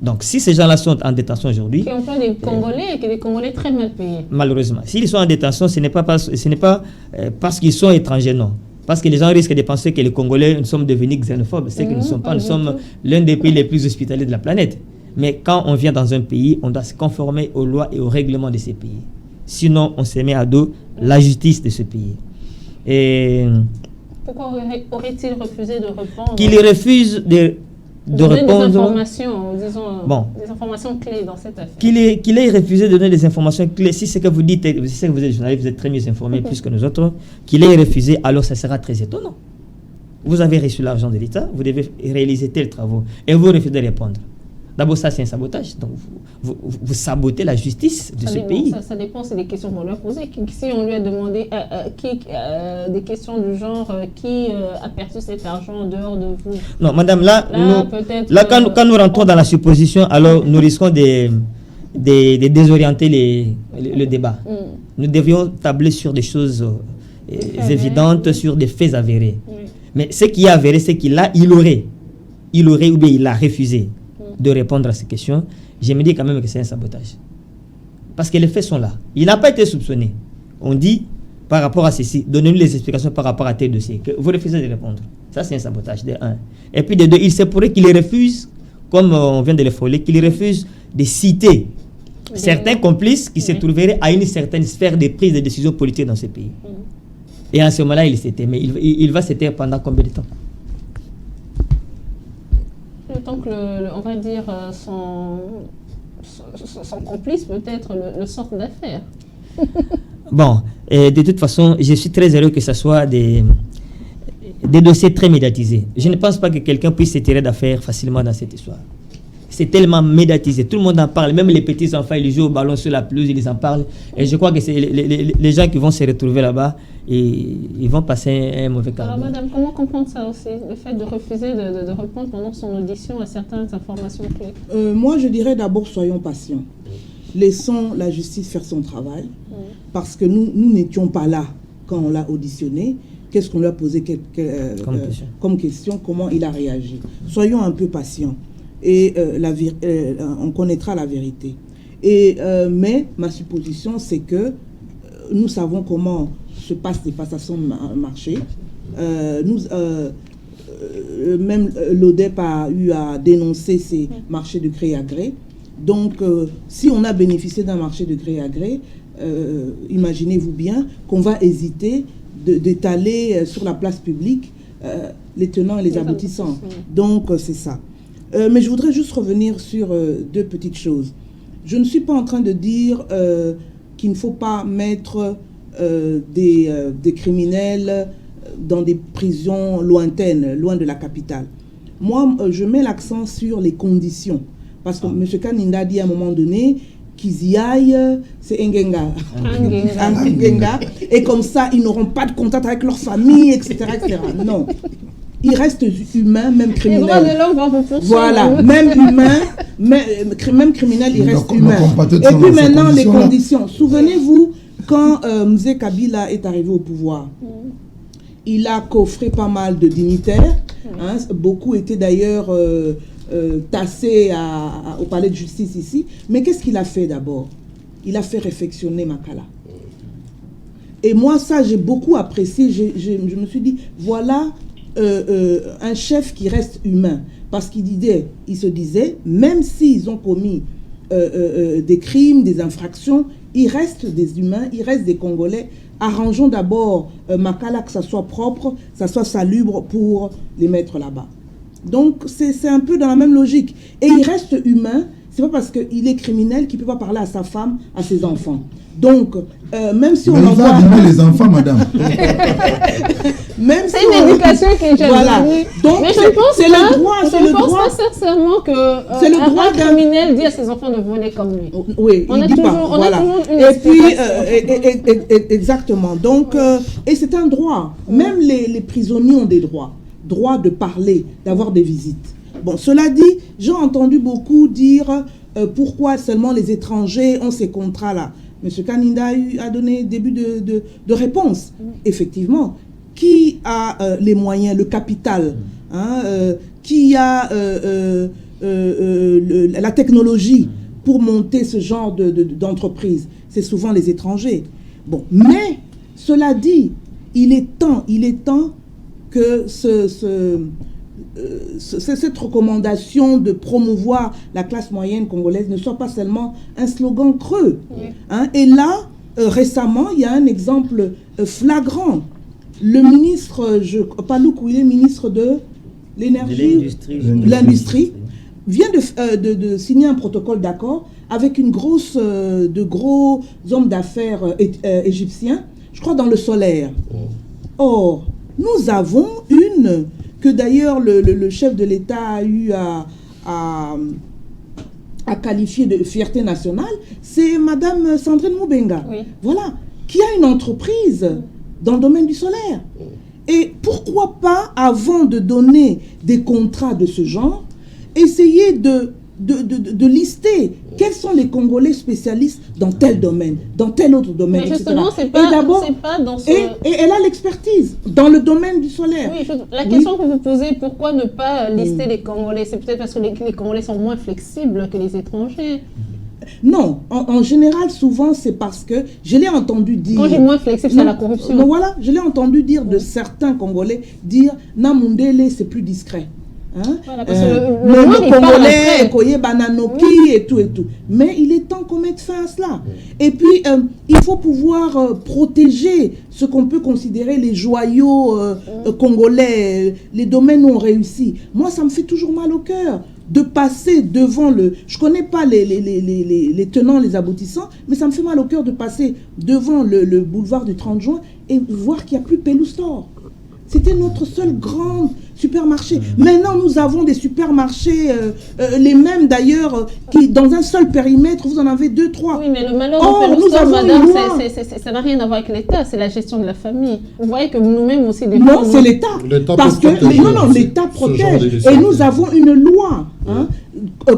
Donc, si ces gens-là sont en détention aujourd'hui... Qui emploient des Congolais et que des Congolais très mal payés. Malheureusement. S'ils sont en détention, ce n'est pas parce qu'ils sont étrangers, non. Parce que les gens risquent de penser que les Congolais, nous sommes devenus xénophobes. C'est que nous ne sommes pas. Nous sommes l'un des pays les plus hospitaliers de la planète. Mais quand on vient dans un pays, on doit se conformer aux lois et aux règlements de ces pays. Sinon, on se met à dos la justice de ce pays. Et... Pourquoi aurait-il refusé de répondre? Qu'il refuse de répondre... Des informations, disons, des informations clés dans cette affaire. Qu'il ait refusé de donner des informations clés. Si c'est que vous dites, si c'est que vous êtes journaliste, vous êtes très mieux informé plus que nous autres, qu'il ait refusé, alors ça sera très étonnant. Vous avez reçu l'argent de l'État, vous devez réaliser tel travaux, et vous refusez de répondre. D'abord, ça c'est un sabotage. Donc, vous sabotez la justice de ce pays. Ça dépend, c'est des questions qu'on lui a posées. Si on lui a demandé des questions du genre qui a perçu cet argent en dehors de vous. Non, madame, quand nous rentrons dans la supposition, alors nous risquons de désorienter le débat. Nous devions tabler sur des choses évidentes, sur des faits avérés. Mais ce qui est avéré, c'est il aurait ou bien il a refusé de répondre à ces questions. Je me dis quand même que c'est un sabotage. Parce que les faits sont là. Il n'a pas été soupçonné. On dit, par rapport à ceci, donnez-nous les explications par rapport à tel dossier. Que vous refusez de répondre. Ça, c'est un sabotage, de un. Et puis, de deux, il se pourrait qu'il refuse, comme on vient de le frôler, qu'il refuse de citer certains complices qui se trouveraient à une certaine sphère de prise de décision politique dans ce pays. Et en ce moment-là, il s'était. Mais il va se taire pendant combien de temps? Le temps que, on va dire, son complice peut-être le sorte d'affaire. Bon, de toute façon, je suis très heureux que ce soit des dossiers très médiatisés. Je ne pense pas que quelqu'un puisse se tirer d'affaire facilement dans cette histoire. C'est tellement médiatisé, tout le monde en parle, même les petits enfants, ils jouent au ballon sur la pelouse, ils en parlent. Et je crois que c'est les gens qui vont se retrouver là-bas, et ils vont passer un mauvais quart d'heure. Alors madame, comment comprendre ça aussi, le fait de refuser de répondre pendant son audition à certaines informations clés? Moi, je dirais d'abord, soyons patients. Laissons la justice faire son travail, parce que nous n'étions pas là quand on l'a auditionné. Qu'est-ce qu'on lui a posé comme question, comment il a réagi. Soyons un peu patients. Et on connaîtra la vérité. Mais ma supposition, c'est que nous savons comment se passent les passations de marché. Même l'ODEP a eu à dénoncer ces marchés de gré à gré. Donc, si on a bénéficié d'un marché de gré à gré, imaginez-vous bien qu'on va hésiter d'étaler sur la place publique les tenants et les aboutissants. Donc, c'est ça. Mais je voudrais juste revenir sur deux petites choses. Je ne suis pas en train de dire qu'il ne faut pas mettre des criminels dans des prisons lointaines, loin de la capitale. Moi, je mets l'accent sur les conditions. Parce que M. Kaninda a dit à un moment donné qu'ils y aillent, c'est Ngenga. Et comme ça, ils n'auront pas de contact avec leur famille, etc. etc. Non. Ils restent humains, même criminels. Les droits de l'homme vont vous poursuivre. Voilà, même humains, même criminels, ils restent humains. Et puis maintenant, les conditions. Souvenez-vous, quand Mzee Kabila est arrivé au pouvoir, il a coffré pas mal de dignitaires. Hein, beaucoup étaient d'ailleurs tassés au palais de justice ici. Mais qu'est-ce qu'il a fait d'abord? Il a fait réfectionner Makala. Et moi, ça, j'ai beaucoup apprécié. Je me suis dit, voilà un chef qui reste humain. Parce qu'il se disait, même s'ils ont commis des crimes, des infractions, ils restent des humains, ils restent des Congolais. Arrangeons d'abord Makala, que ça soit propre, que ça soit salubre pour les mettre là-bas. Donc, c'est un peu dans la même logique. Et il reste humain, c'est pas parce qu'il est criminel qu'il ne peut pas parler à sa femme, à ses enfants. Donc, même si on envoie... il va les enfants, madame. C'est une éducation qui est jamais voilà. Donc, mais je pense pas sincèrement qu'un criminel dit à ses enfants de voler comme lui. Oui, on a toujours une et puis, exactement. Donc, et c'est un droit. Même les prisonniers ont des droits. Droit de parler, d'avoir des visites. Bon, cela dit, j'ai entendu beaucoup dire pourquoi seulement les étrangers ont ces contrats-là. M. Kaninda a donné début de réponse. Effectivement, qui a les moyens, le capital, qui a la technologie pour monter ce genre d'entreprise? C'est souvent les étrangers. Bon, mais cela dit, il est temps que cette recommandation de promouvoir la classe moyenne congolaise ne soit pas seulement un slogan creux. Oui. Hein? Et là, récemment, il y a un exemple flagrant. Le ministre, Paloukou, il est ministre de l'énergie, l'industrie, vient de signer un protocole d'accord avec de gros hommes d'affaires égyptiens, je crois dans le solaire. Or, nous avons que d'ailleurs le chef de l'État a eu à qualifier de fierté nationale, c'est Madame Sandrine Moubenga. Oui. Voilà, qui a une entreprise dans le domaine du solaire. Et pourquoi pas, avant de donner des contrats de ce genre, essayer de de lister quels sont les Congolais spécialistes dans tel domaine, dans tel autre domaine, Mais etc. justement, c'est pas dans ce... Et elle a l'expertise dans le domaine du solaire. Oui, la question que vous posez, pourquoi ne pas lister les Congolais? C'est peut-être parce que les Congolais sont moins flexibles que les étrangers. Non, en général, souvent, c'est parce que je l'ai entendu dire... Quand j'ai moins flexible, c'est la corruption. Non, voilà, je l'ai entendu dire de certains Congolais, dire « Namundele, c'est plus discret ». Hein? Voilà, parce que le Congolais, Koye Bananoki et tout et tout. Mais il est temps qu'on mette fin à cela. Et puis, il faut pouvoir protéger ce qu'on peut considérer les joyaux congolais, les domaines où on réussit. Moi, ça me fait toujours mal au cœur de passer devant le... Je ne connais pas les tenants, les aboutissants, mais ça me fait mal au cœur de passer devant le boulevard du 30 juin et voir qu'il n'y a plus Pelou Store. C'était notre seul grand supermarché. Maintenant, nous avons des supermarchés, les mêmes d'ailleurs, qui dans un seul périmètre, vous en avez 2, 3. Oui, mais le malheur de Pelou Store, madame, ça n'a rien à voir avec l'État, c'est la gestion de la famille. Vous voyez que nous-mêmes aussi... Non, c'est l'État. Parce que l'État protège. Et nous avons une loi, hein,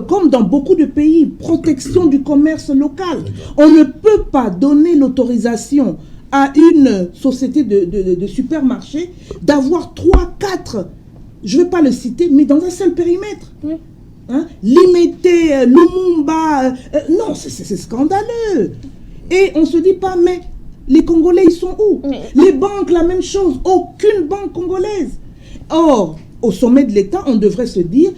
comme dans beaucoup de pays, protection du commerce local. On ne peut pas donner l'autorisation à une société de supermarché d'avoir 3, 4, je ne vais pas le citer, mais dans un seul périmètre. Oui. Hein? Limiter, Lumumba, non, c'est scandaleux. Et on ne se dit pas, mais les Congolais, ils sont où? Les banques, la même chose, aucune banque congolaise. Or, au sommet de l'État, on devrait se dire,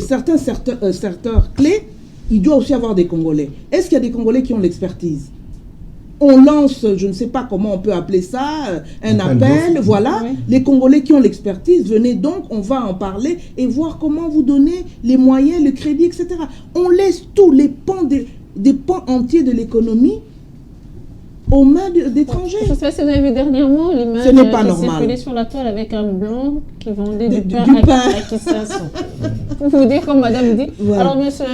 certains secteurs clés, il doit aussi avoir des Congolais. Est-ce qu'il y a des Congolais qui ont l'expertise? On lance, je ne sais pas comment on peut appeler ça, un appel, voilà. Oui. Les Congolais qui ont l'expertise, venez donc, on va en parler et voir comment vous donner les moyens, le crédit, etc. On laisse tous les pans des pans entiers de l'économie aux mains d'étrangers. Je ne sais pas si vous avez vu dernièrement l'image qui circulait sur la toile avec un blanc qui vendait du pain à Kinshasa. Pour vous dire comme madame dit. Voilà. Alors monsieur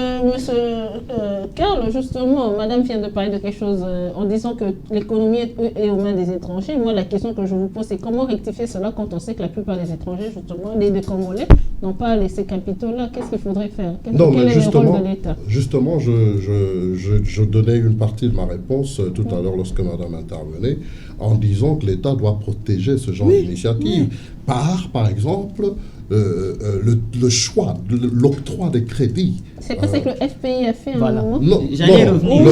Karl, justement, madame vient de parler de quelque chose en disant que l'économie est aux mains des étrangers. Moi, la question que je vous pose, c'est comment rectifier cela quand on sait que la plupart des étrangers, justement, les Congolais, n'ont pas ces capitaux-là. Qu'est-ce qu'il faudrait faire? Quel est le rôle de l'État? Justement, je donnais une partie de ma réponse tout à l'heure lorsque madame intervenait, en disant que l'État doit protéger ce genre d'initiative par exemple, le choix, l'octroi des crédits. C'est pas ça que le FPI a fait à un moment? Non, j'allais revenir.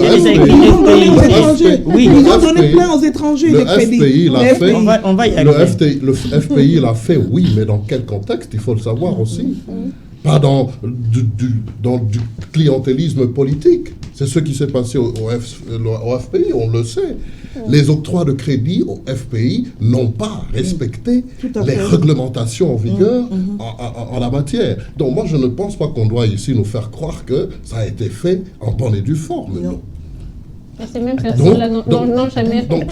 Oui, ils ont donné plein aux étrangers des crédits. Le FPI l'a fait. On va y arriver. Le FPI l'a fait, oui, mais dans quel contexte? Il faut le savoir aussi. Pas dans du clientélisme politique. C'est ce qui s'est passé au FPI, on le sait. Les octrois de crédit au FPI n'ont pas respecté les réglementations en vigueur en la matière. Donc moi, je ne pense pas qu'on doit ici nous faire croire que ça a été fait en bonne et due forme. Non. Ces mêmes personnes-là n'ont jamais fait. Donc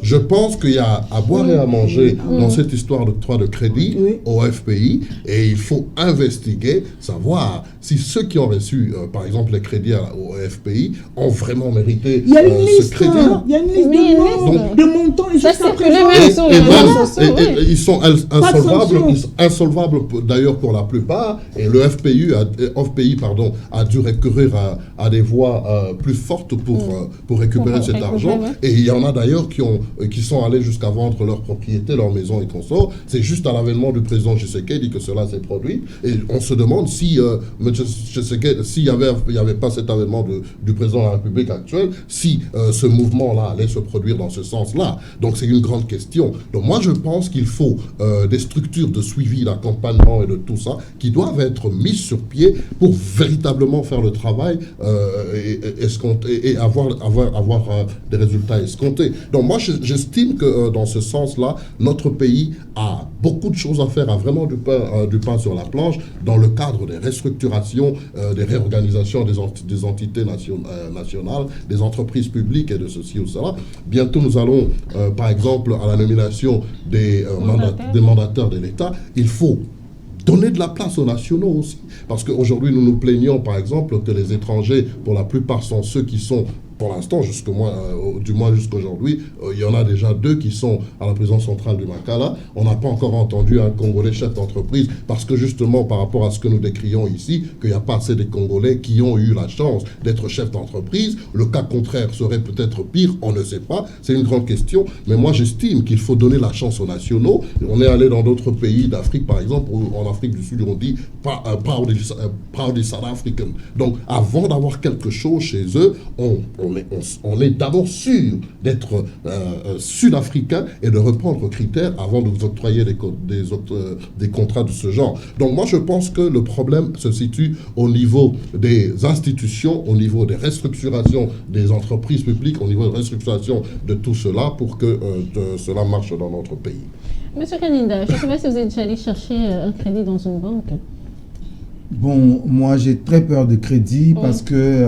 je pense qu'il y a à boire et à manger dans cette histoire d'octroi de crédit au FPI, et il faut investiguer, savoir si ceux qui ont reçu, par exemple, les crédits au FPI ont vraiment mérité ce crédit. Il y a une liste de montants et jusqu'à présent. Ils sont insolvables d'ailleurs pour la plupart, et le FPI a dû recourir à des voies plus fortes pour récupérer cet argent. Et il y en a d'ailleurs qui sont allés jusqu'à vendre leur propriété, leur maison et consorts. C'est juste à l'avènement du président Tshisekedi que cela s'est produit. Et on se demande si s'il n'y avait pas cet avènement du président de la République actuelle, si ce mouvement-là allait se produire dans ce sens-là. Donc c'est une grande question. Donc moi je pense qu'il faut des structures de suivi, d'accompagnement et de tout ça qui doivent être mises sur pied pour véritablement faire le travail et avoir des résultats escomptés. Donc moi j'estime que dans ce sens-là, notre pays a beaucoup de choses à faire, a vraiment du pain sur la planche dans le cadre des restructurations, des réorganisations des entités nationales, des entreprises publiques et de ceci ou cela. Bientôt nous allons, par exemple, à la nomination des mandataires de l'État, il faut donner de la place aux nationaux aussi. Parce qu'aujourd'hui, nous nous plaignons, par exemple, que les étrangers, pour la plupart, sont ceux qui sont pour l'instant, du moins jusqu'aujourd'hui, il y en a déjà 2 qui sont à la prison centrale du Makala. On n'a pas encore entendu un Congolais chef d'entreprise, parce que justement, par rapport à ce que nous décrions ici, qu'il n'y a pas assez de Congolais qui ont eu la chance d'être chefs d'entreprise. Le cas contraire serait peut-être pire, on ne sait pas. C'est une grande question. Mais moi, j'estime qu'il faut donner la chance aux nationaux. On est allé dans d'autres pays d'Afrique, par exemple, où en Afrique du Sud, on dit proud South African. Donc, avant d'avoir quelque chose chez eux, on est d'abord sûr d'être sud-africain et de reprendre critères avant de vous octroyer des contrats de ce genre. Donc, moi, je pense que le problème se situe au niveau des institutions, au niveau des restructurations des entreprises publiques, au niveau de restructuration de tout cela pour que cela marche dans notre pays. Monsieur Kaninda, je ne sais pas si vous êtes déjà allé chercher un crédit dans une banque. Bon, moi j'ai très peur de crédit parce que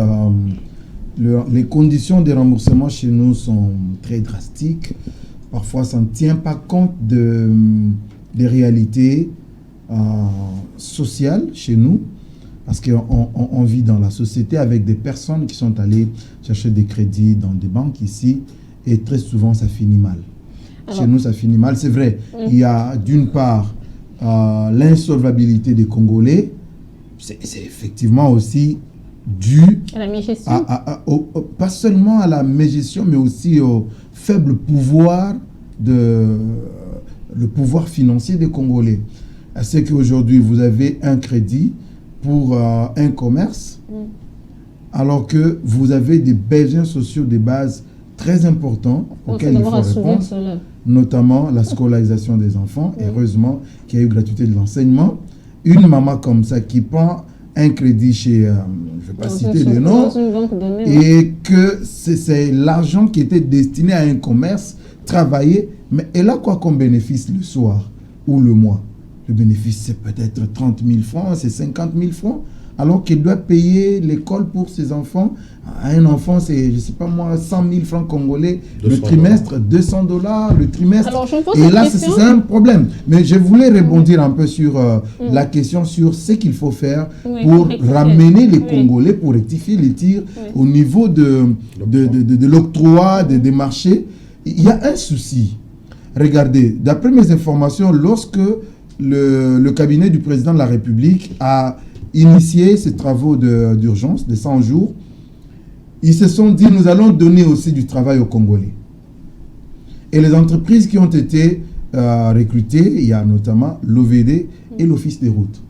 les conditions de remboursement chez nous sont très drastiques. Parfois, ça ne tient pas compte des réalités sociales chez nous, parce qu'on vit dans la société avec des personnes qui sont allées chercher des crédits dans des banques ici, et très souvent ça finit mal. Alors, chez nous, ça finit mal. C'est vrai, il y a d'une part l'insolvabilité des Congolais. C'est effectivement aussi dû à la mégestion. Pas seulement à la mégestion, mais aussi au faible pouvoir le pouvoir financier des Congolais. C'est qu'aujourd'hui, vous avez un crédit pour un commerce, alors que vous avez des besoins sociaux de base très importants auxquels il faut répondre, notamment la scolarisation des enfants. Heureusement qu'il y a eu gratuité de l'enseignement. Une maman comme ça qui prend un crédit chez, je ne vais pas citer de nom, et que c'est l'argent qui était destiné à un commerce, travailler, mais elle a quoi comme bénéfice le soir ou le mois? Le bénéfice, c'est peut-être 30 000 francs, c'est 50 000 francs, alors qu'elle doit payer l'école pour ses enfants. Un enfant, c'est, je ne sais pas moi, 100 000 francs congolais le trimestre, $200 le trimestre. Alors, et là, c'est un problème. Mais je voulais rebondir un peu sur la question sur ce qu'il faut faire pour ramener les Congolais, pour rectifier les tirs au niveau de l'octroi des marchés. Il y a un souci. Regardez, d'après mes informations, lorsque le cabinet du président de la République a initié ces travaux d'urgence de 100 jours, ils se sont dit, nous allons donner aussi du travail aux Congolais. Et les entreprises qui ont été recrutées, il y a notamment l'OVD et l'Office des routes.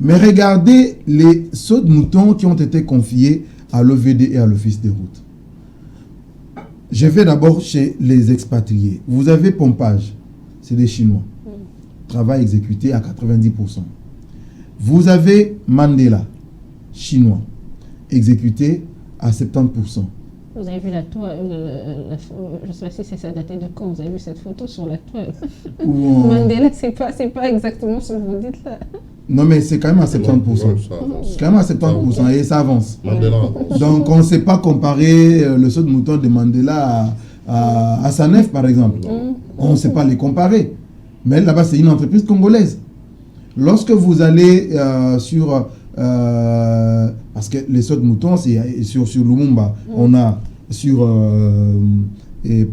Mais regardez les sauts de moutons qui ont été confiés à l'OVD et à l'Office des routes. Je vais d'abord chez les expatriés. Vous avez pompage, c'est des Chinois. Travail exécuté à 90%. Vous avez Mandela, chinois, exécuté à 70%. Vous avez vu la toile, je ne sais pas si c'est ça daté de quand, vous avez vu cette photo sur la toile. Mandela, c'est pas exactement ce que vous dites là. Non, mais c'est quand même à 70%. C'est quand même à 70% et ça avance. Donc, on ne sait pas comparer le saut de mouton de Mandela à Sanef, par exemple. On ne sait pas les comparer. Mais là-bas, c'est une entreprise congolaise. Lorsque vous allez sur... parce que les sauts de moutons, c'est sur Lumumba. On a sur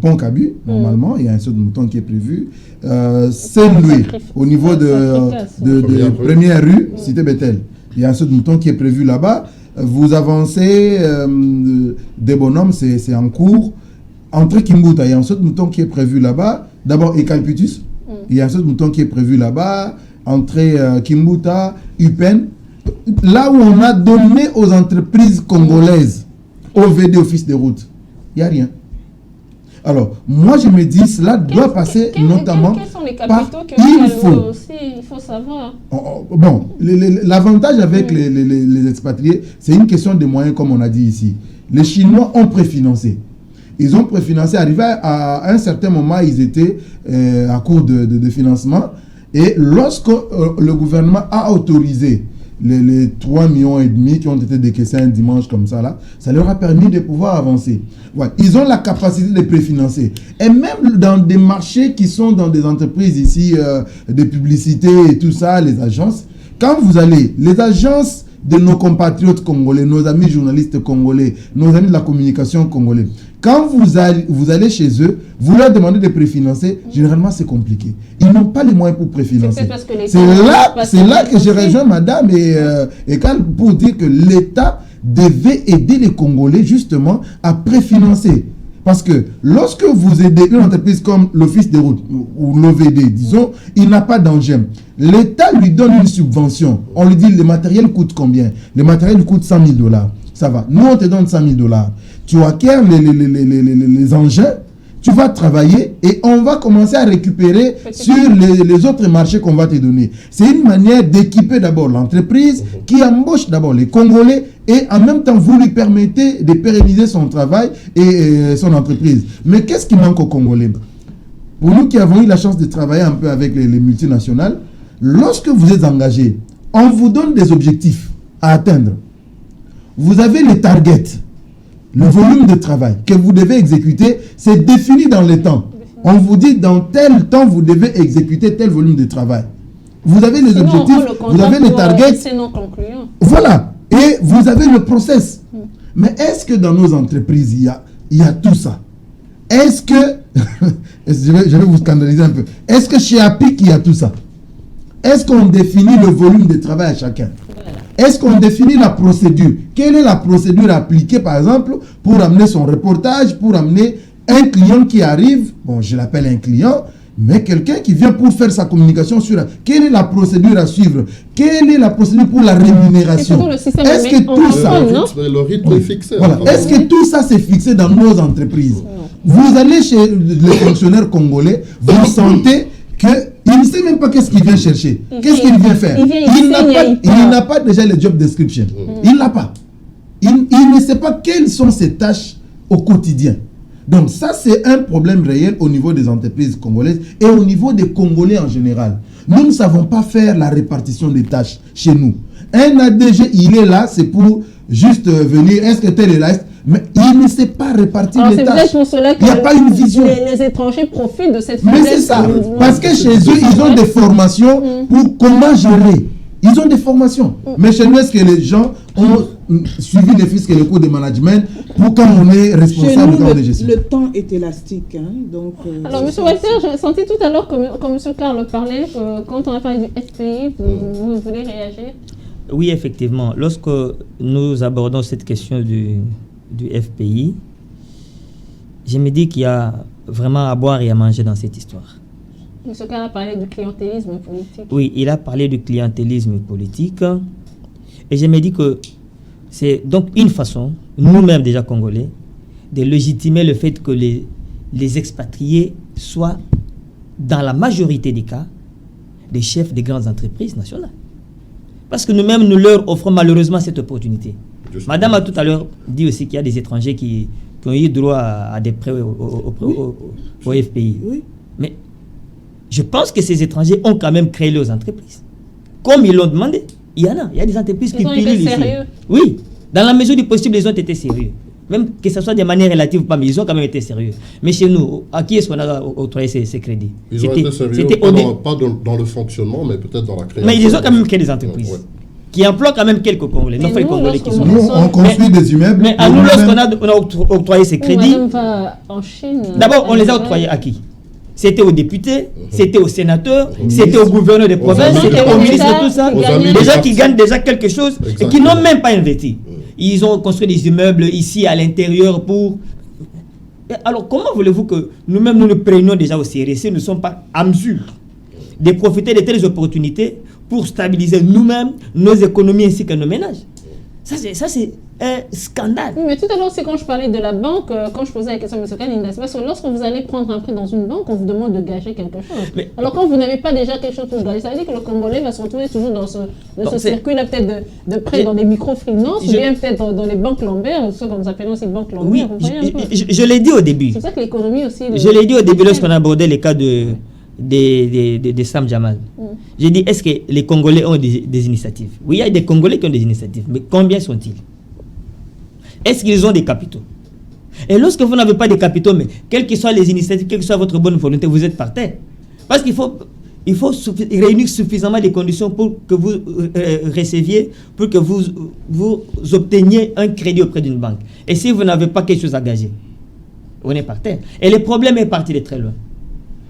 Pont Kabu, normalement, il y a un saut de mouton qui est prévu. Saint-Louis, au niveau de première rue, Cité Bethel. Il y a un saut de mouton qui est prévu là-bas. Vous avancez des bonhommes, c'est en cours. Entre Kimbuta, il y a un saut de mouton qui est prévu là-bas. D'abord, Ekalputus. Il y a un saut de mouton qui est prévu là-bas. Entrée Kimbuta, Upen. Là où on a donné aux entreprises congolaises, OVD, Office des routes, il n'y a rien. Alors, moi je me dis, cela doit passer notamment quels sont les capitaux que il faut savoir. Bon, l'avantage avec les expatriés, c'est une question de moyens, comme on a dit ici. Les Chinois ont préfinancé. Ils ont préfinancé, arrivé à un certain moment, ils étaient à court de financement. Et lorsque le gouvernement a autorisé les 3,5 millions qui ont été décaissés un dimanche comme ça, là, ça leur a permis de pouvoir avancer. Ouais, ils ont la capacité de préfinancer. Et même dans des marchés qui sont dans des entreprises ici, des publicités et tout ça, les agences, quand vous allez, les agences de nos compatriotes congolais, nos amis journalistes congolais, nos amis de la communication congolais. Quand vous allez chez eux, vous leur demandez de préfinancer, généralement c'est compliqué. Ils n'ont pas les moyens pour préfinancer. C'est là que je rejoins madame et Carl pour dire que l'État devait aider les Congolais justement à préfinancer. Parce que lorsque vous aidez une entreprise comme l'Office des routes ou l'OVD, disons, il n'a pas d'engin. L'État lui donne une subvention. On lui dit le matériel coûte combien? Le matériel coûte $100 000. Ça va. Nous, on te donne $100 000. Tu acquiers les engins, tu vas travailler et on va commencer à récupérer sur les autres marchés qu'on va te donner. C'est une manière d'équiper d'abord l'entreprise qui embauche d'abord les Congolais et en même temps vous lui permettez de pérenniser son travail et son entreprise. Mais qu'est-ce qui manque aux Congolais? Pour nous qui avons eu la chance de travailler un peu avec les multinationales, lorsque vous êtes engagé, on vous donne des objectifs à atteindre. Vous avez les targets. Le volume de travail que vous devez exécuter, c'est défini dans le temps. On vous dit dans tel temps, vous devez exécuter tel volume de travail. Vous avez les objectifs, vous avez les targets. Voilà. Et vous avez le process. Mais est-ce que dans nos entreprises, il y a tout ça? Est-ce que, je vais vous scandaliser un peu, est-ce que chez APIC, il y a tout ça? Est-ce qu'on définit le volume de travail à chacun? Est-ce qu'on définit la procédure? Quelle est la procédure appliquée, par exemple, pour amener son reportage, pour amener un client qui arrive, bon, je l'appelle un client, mais quelqu'un qui vient pour faire sa communication sur... Quelle est la procédure à suivre? Quelle est la procédure pour la rémunération? Est-ce que tout ça... Le rythme est fixé. Voilà. Est-ce que tout ça c'est fixé dans nos entreprises? Vous allez chez les fonctionnaires congolais, vous sentez qu'il ne sait même pas qu'est-ce qu'il vient chercher. Qu'est-ce qu'il vient faire? Il n'a pas déjà le job description. Il n'a pas. Il ne sait pas quelles sont ses tâches au quotidien. Donc ça, c'est un problème réel au niveau des entreprises congolaises et au niveau des Congolais en général. Nous ne savons pas faire la répartition des tâches chez nous. Un ADG, il est là, c'est pour juste venir, est-ce que tel est là? Mais il ne sait pas répartir les tâches. Pour cela que il n'y a pas une vision. Les étrangers profitent de cette faiblesse. Mais c'est ça, parce que chez eux, ils ont des formations pour comment gérer. Ils ont des formations. Mais chez nous, est-ce que les gens ont suivi les fiscs et les cours de management pour quand on est responsable de gestion? Le temps est élastique. Hein, donc, alors, M. Walter, j'ai senti tout à l'heure, comme M. Carl parlait, quand on a parlé du FPI, vous voulez réagir? Oui, effectivement. Lorsque nous abordons cette question du FPI, je me dis qu'il y a vraiment à boire et à manger dans cette histoire. M. Carl a parlé du clientélisme politique. Oui, il a parlé du clientélisme politique. Et je me dis que c'est donc une façon, nous-mêmes déjà Congolais, de légitimer le fait que les expatriés soient, dans la majorité des cas, des chefs des grandes entreprises nationales. Parce que nous-mêmes, nous leur offrons malheureusement cette opportunité. Madame a tout à l'heure dit aussi qu'il y a des étrangers qui ont eu droit à des prêts au FPI. Oui. Mais je pense que ces étrangers ont quand même créé leurs entreprises. Comme ils l'ont demandé. Il y a des entreprises qui pilulent ici. Oui, dans la mesure du possible, ils ont été sérieux. Même que ce soit de manière relative ou pas, mais ils ont quand même été sérieux. Mais chez nous, à qui est-ce qu'on a octroyé ces crédits? Ils ont été sérieux, pas dans le fonctionnement, mais peut-être dans la création. Mais ils ont quand même créé des entreprises qui emploient quand même quelques Congolais. Non, pas les Congolais qui sont... Nous, on construit des immeubles. Mais à nous, lorsqu'on a octroyé ces crédits, en Chine, d'abord, on les a octroyés à qui? C'était aux députés, c'était aux sénateurs, c'était aux gouverneurs des provinces, c'était aux ministres, tout ça. Des gens qui gagnent déjà quelque chose et qui n'ont même pas investi. Ils ont construit des immeubles ici à l'intérieur pour... Alors, comment voulez-vous que nous-mêmes, nous prenions déjà au sérieux si nous ne sommes pas à mesure de profiter de telles opportunités pour stabiliser nous-mêmes, nos économies ainsi que nos ménages? Ça, c'est un scandale. Oui, mais tout à l'heure, c'est quand je parlais de la banque, quand je posais la question à M. Kalinda, c'est parce que lorsque vous allez prendre un prêt dans une banque, on vous demande de gager quelque chose. Mais, alors quand vous n'avez pas déjà quelque chose pour gager, ça veut dire que le Congolais va se retrouver toujours dans ce circuit-là, peut-être de prêt dans des microfinances, ou bien peut-être dans les banques Lambert, ce que nous appelons aussi banques Lambert. Oui, je l'ai dit au début. C'est ça que l'économie aussi... Je l'ai dit au début lorsqu'on abordait les cas de Sam Jamal. J'ai dit, est-ce que les Congolais ont des initiatives? Oui, il y a des Congolais qui ont des initiatives, mais combien sont-ils? Est-ce qu'ils ont des capitaux? Et lorsque vous n'avez pas de capitaux, mais quelles que soient les initiatives, quelle que soit votre bonne volonté, vous êtes par terre. Parce qu'il faut il faut réunir suffisamment de conditions pour que vous receviez, pour que vous obteniez un crédit auprès d'une banque. Et si vous n'avez pas quelque chose à gager, on est par terre. Et le problème est parti de très loin.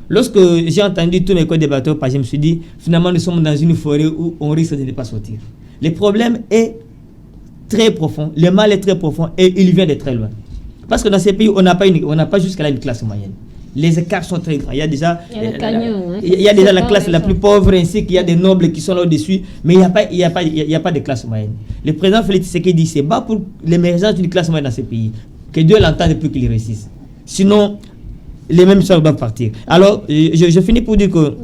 Lorsque j'ai entendu tous mes co-débatteurs parler, je me suis dit, finalement, nous sommes dans une forêt où on risque de ne pas sortir. Le problème est très profond, le mal est très profond et il vient de très loin. Parce que dans ces pays, on n'a pas jusqu'à là une classe moyenne. Les écarts sont très grands. Il y a déjà, la classe la plus pauvre, ainsi qu'il y a des nobles qui sont là au-dessus, mais il n'y a pas de classe moyenne. Le président Félix Tshisekedi dit c'est bas pour l'émergence d'une classe moyenne dans ces pays. Que Dieu l'entende depuis qu'il réussisse. Sinon, les mêmes choses doivent partir. Alors, je finis pour dire que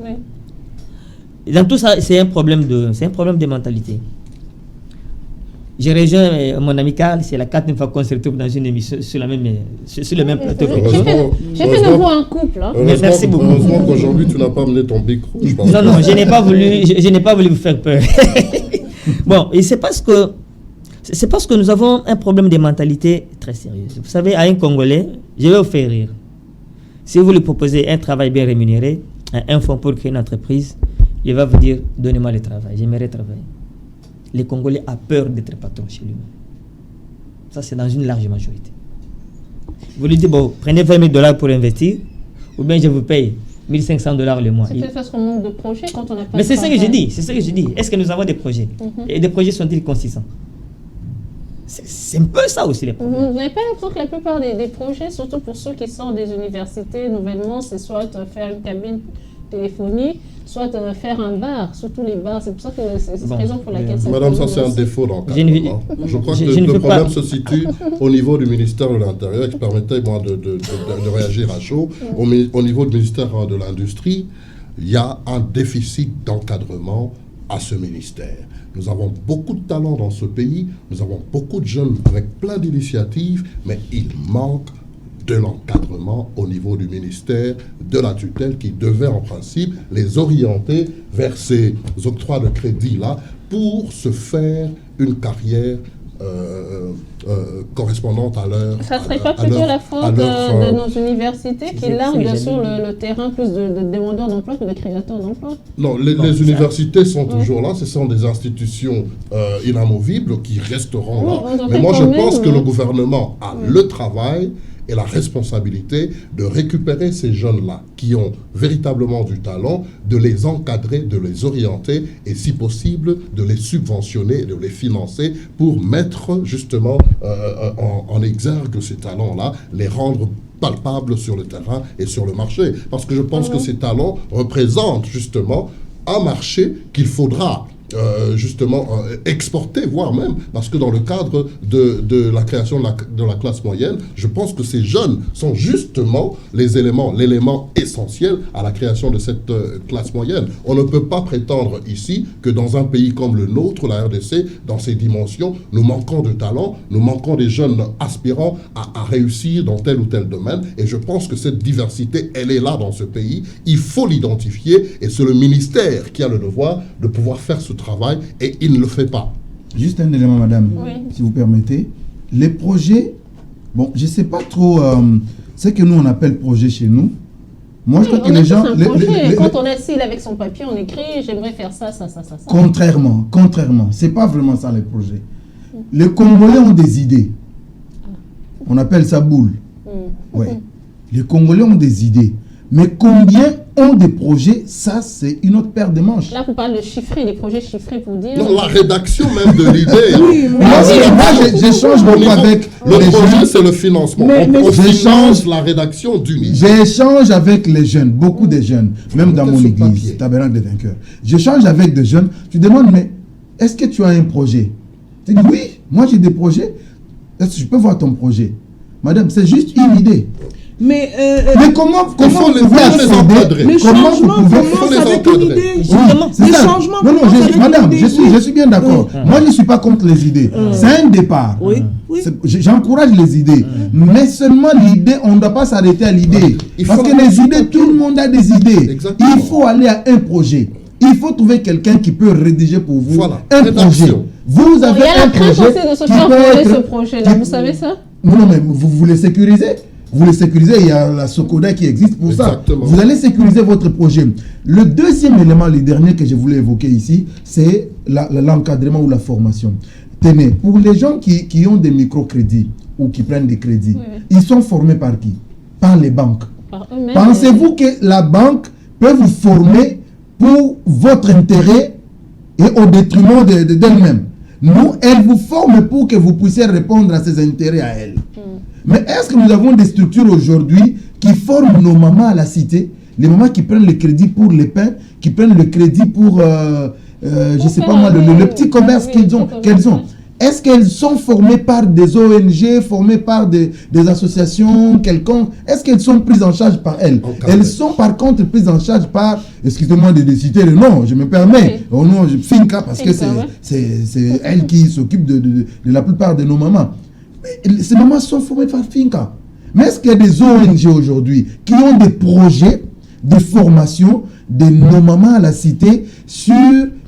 dans tout ça, c'est un problème de mentalité. Je rejoins mon ami Karl, c'est la 4e fois qu'on se retrouve dans une émission sur le même plateau. J'ai fait de vous un couple. Hein. Merci beaucoup. Heureusement qu'aujourd'hui tu n'as pas amené ton micro. Non, je n'ai pas voulu vous faire peur. Bon, et c'est parce que nous avons un problème de mentalité très sérieux. Vous savez, à un Congolais, je vais vous faire rire. Si vous lui proposez un travail bien rémunéré, un fonds pour créer une entreprise, il va vous dire, donnez-moi le travail, j'aimerais travailler. Les Congolais ont peur d'être patron chez lui. Ça, c'est dans une large majorité. Vous lui dites, bon, prenez $20,000 pour investir, ou bien je vous paye $1,500 le mois. C'est peut-être parce qu'on manque de projets quand on n'a pas. Mais c'est ce que je dis, Est-ce que nous avons des projets? Et des projets sont-ils consistants? C'est un peu ça aussi les problèmes. Vous n'avez pas l'impression que la plupart des projets, surtout pour ceux qui sortent des universités nouvellement, c'est soit faire une cabine téléphonique, soit faire un bar, surtout les bars. C'est pour ça que c'est la raison pour laquelle ça. Madame, ça c'est un défaut d'encadrement. Je crois que le problème se situe au niveau du ministère de l'Intérieur, qui permettez-moi de réagir à chaud. Au niveau du ministère de l'Industrie, il y a un déficit d'encadrement à ce ministère. Nous avons beaucoup de talents dans ce pays, nous avons beaucoup de jeunes avec plein d'initiatives, mais il manque de l'encadrement au niveau du ministère de la tutelle qui devait en principe les orienter vers ces octrois de crédit-là pour se faire une carrière correspondante à leur... Ça ne serait pas plutôt la faute de nos universités qui larguent sur le terrain plus de demandeurs d'emploi que de créateurs d'emploi? Non, les universités sont toujours là, ce sont des institutions inamovibles qui resteront là. Mais moi je pense que le gouvernement a le travail et la responsabilité de récupérer ces jeunes-là qui ont véritablement du talent, de les encadrer, de les orienter et si possible de les subventionner, de les financer pour mettre justement en exergue ces talents-là, les rendre palpables sur le terrain et sur le marché. Parce que je pense que ces talents représentent justement un marché qu'il faudra justement exporter, voire même, parce que dans le cadre de la création de la classe moyenne, je pense que ces jeunes sont justement l'élément essentiel à la création de cette classe moyenne. On ne peut pas prétendre ici que dans un pays comme le nôtre, la RDC, dans ses dimensions, nous manquons de talent, nous manquons des jeunes aspirants à réussir dans tel ou tel domaine, et je pense que cette diversité, elle est là dans ce pays, il faut l'identifier, et c'est le ministère qui a le devoir de pouvoir faire ce travail et il ne le fait pas. Juste un élément, madame, si vous permettez. Les projets, bon, je ne sais pas trop ce que nous on appelle projet chez nous. Moi, je crois que les gens... Quand on est assis avec son papier, on écrit, j'aimerais faire ça. Contrairement, ce n'est pas vraiment ça les projets. Les Congolais ont des idées. On appelle ça boule. Ouais. Les Congolais ont des idées. Mais combien ont des projets? Ça, c'est une autre paire de manches. Là, vous parlez de chiffrer, des projets chiffrés pour dire... Non, la rédaction même de l'idée. Moi, j'échange beaucoup avec le les projet, jeunes. c'est le financement. On finance la rédaction d'une idée. J'échange avec les jeunes, beaucoup de jeunes, même dans mon église, Tabernacle des Vainqueurs. J'échange avec des jeunes. Tu demandes, mais est-ce que tu as un projet? Tu dis, oui, moi j'ai des projets. Est-ce que je peux voir ton projet? Madame, c'est juste une idée. Mais comment les encadrer? Le changement commence avec une idée. Le changement commence avec une idée. Madame, je suis bien d'accord. Moi, je ne suis pas contre les idées. C'est un départ. Oui. J'encourage les idées. Mais seulement l'idée, on ne doit pas s'arrêter à l'idée. Parce que les idées, tout le monde a des idées. Exactement. Il faut aller à un projet. Il faut trouver quelqu'un qui peut rédiger pour vous un projet. Vous avez un projet. Il y a la crainte aussi de se faire voler ce projet-là. Vous savez ça? Non, mais vous voulez sécuriser? vous le sécurisez. Il y a la Socoda qui existe pour Exactement. ça. Vous allez sécuriser votre projet. Le deuxième élément, le dernier que je voulais évoquer ici, c'est l'encadrement ou la formation. Tenez, pour les gens qui ont des microcrédits ou qui prennent des crédits, ils sont formés par qui? Par les banques. Par eux-mêmes. Pensez-vous que la banque peut vous former pour votre intérêt et au détriment d'elle-même? Nous, elle vous forme pour que vous puissiez répondre à ses intérêts à elle. Mais est-ce que nous avons des structures aujourd'hui qui forment nos mamans à la cité, les mamans qui prennent le crédit pour les pains, qui prennent le crédit pour, je sais pas moi, le petit commerce qu'elles ont. Est-ce qu'elles sont formées par des ONG, formées par des associations quelconques? Est-ce qu'elles sont prises en charge par elles? Elles sont par contre prises en charge par, excusez-moi de citer le nom, je me permets, au nom de Finca, parce que c'est elle qui s'occupe de la plupart de nos mamans. Mais ces mamans sont formées par Finca. Mais est-ce qu'il y a des ONG aujourd'hui qui ont des projets de formation de nos mamans à la cité sur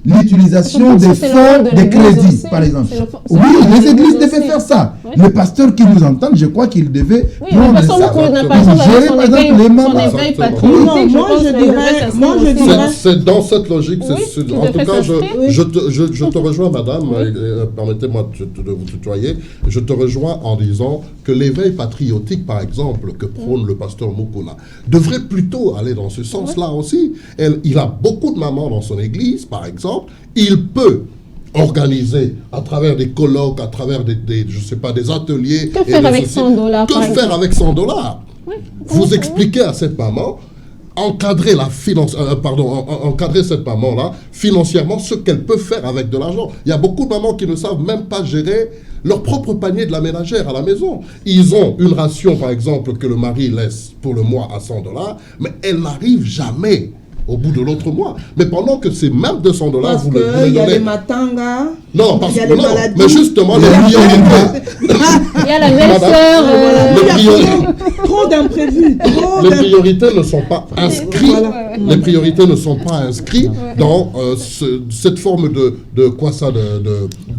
l'utilisation des fonds de crédit, par exemple? Oui, les églises devaient faire ça. Le pasteur qui nous entend, je crois qu'il devait prendre ça pour gérer, par exemple, les mamans. Moi, je dirais... C'est dans cette logique. En tout cas, je te rejoins, madame. Permettez-moi de vous tutoyer. Je te rejoins en disant que l'éveil patriotique, par exemple, que prône le pasteur Mukuna, devrait plutôt aller dans ce sens-là aussi. Il a beaucoup de mamans dans son église, par exemple. Il peut organiser à travers des colloques, à travers des ateliers. Que faire avec $100? Que faire avec $100? Vous expliquez à cette maman, encadrer cette maman-là financièrement, ce qu'elle peut faire avec de l'argent. Il y a beaucoup de mamans qui ne savent même pas gérer leur propre panier de la ménagère à la maison. Ils ont une ration, par exemple, que le mari laisse pour le mois à $100, mais elle n'arrive jamais au bout de l'autre mois. Mais pendant que ces mêmes $200, parce vous que les il y a donnez... les matangas, Non, parce il y a que les non, maladies, mais justement, les Il y a la belle-sœur. il y a trop d'imprévus. Les priorités ne sont pas inscrites. Voilà. Les priorités ne sont pas inscrites dans cette forme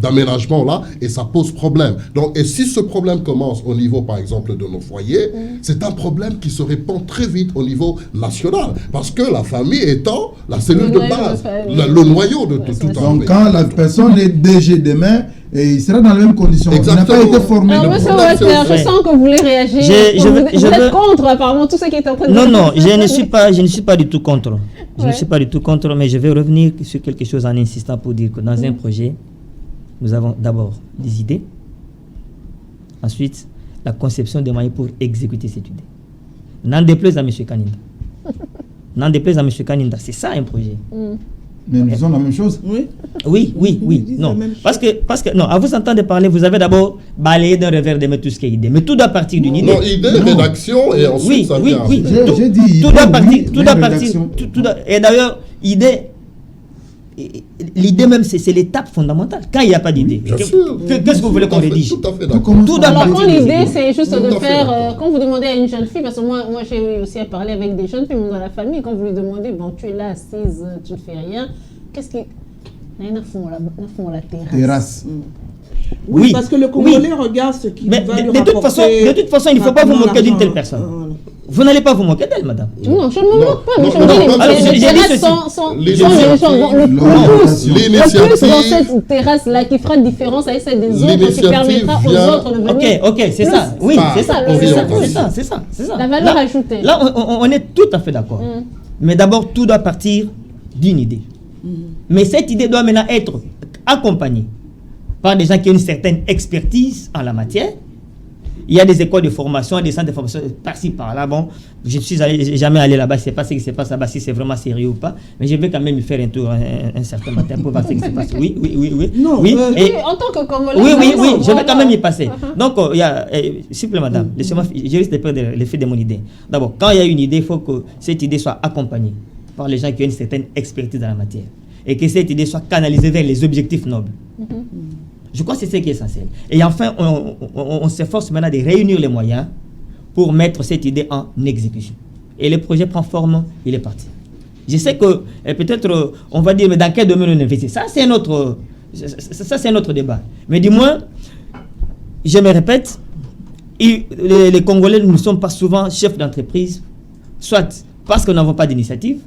d'aménagement là, et ça pose problème. Donc, et si ce problème commence au niveau, par exemple, de nos foyers, c'est un problème qui se répand très vite au niveau national, parce que la famille étant la cellule de base, le noyau de tout un Donc, pays. quand la personne est DG demain, il sera dans les mêmes conditions. Exactement. Il n'a pas été formé. Alors, monsieur Walter, je sens que vous voulez réagir. Vous êtes contre, apparemment, tout ce qui est en train de Non, je ne suis pas du tout contre. Je ne suis pas du tout contre, mais je vais revenir sur quelque chose en insistant pour dire que dans un projet, nous avons d'abord des idées, ensuite la conception des moyens pour exécuter cette idée. N'en déplaise à M. Kaninda. N'en déplaise à M. Kaninda, c'est ça un projet. Mais nous disons la même chose. Oui. Non, parce que non, à vous entendre parler, vous avez d'abord balayé d'un revers de main tout ce qui est idée. Mais tout doit partir d'une idée. Non, idée, rédaction, et ensuite ça vient. Oui. J'ai dit Tout doit partir. rédaction. Et d'ailleurs, l'idée même, c'est l'étape fondamentale. Quand il n'y a pas d'idée, qu'est-ce que vous voulez qu'on rédige? Tout à fait d'accord. Tout doit Alors, partir quand d'une l'idée, idée. c'est juste Tout de à fait faire, d'accord. quand vous demandez à une jeune fille, parce que moi j'ai eu aussi à parler avec des jeunes filles dans la famille, quand vous lui demandez, bon, tu es là assise, tu ne fais rien, qu'est-ce qui. La terrasse. Oui, parce que le Congolais regarde ce qui Mais va lui de toute façon, il ne faut pas vous moquer d'une telle personne. Voilà. Vous n'allez pas vous moquer d'elle, madame. Non, je ne me moque pas, mais je non, me dis, alors, les j'ai dit terrasses ceci. sont L'initiative- le plus dans cette terrasse-là qui fera une différence avec celle des autres, qui L'initiative permettra aux vient- autres de venir. Ok, c'est ça. Oui, par c'est ça. orientation. C'est ça. La valeur ajoutée. Là, on est tout à fait d'accord. Mais d'abord, tout doit partir d'une idée. Mais cette idée doit maintenant être accompagnée par des gens qui ont une certaine expertise en la matière. Il y a des écoles de formation, des centres de formation par-ci, par-là. Bon, je suis jamais allé là-bas, je ne sais pas ce qui se passe là-bas, si c'est vraiment sérieux ou pas. Mais je vais quand même y faire un tour un certain matin pour voir ce qui se passe. Oui. Non, oui. Oui, en tant que Congolais. Oui, je vais quand même y passer. Donc, il y a, s'il vous plaît, madame, laissez-moi, je risque de perdre l'effet de mon idée. D'abord, quand il y a une idée, il faut que cette idée soit accompagnée par les gens qui ont une certaine expertise dans la matière. Et que cette idée soit canalisée vers les objectifs nobles. Je crois que c'est ce qui est essentiel. Et enfin, on s'efforce maintenant de réunir les moyens pour mettre cette idée en exécution. Et le projet prend forme, il est parti. Je sais que peut-être, on va dire, mais dans quel domaine on investit? Ça, c'est un autre débat. Mais du moins, je me répète, les Congolais ne sont pas souvent chefs d'entreprise, soit parce que nous n'avons pas d'initiative,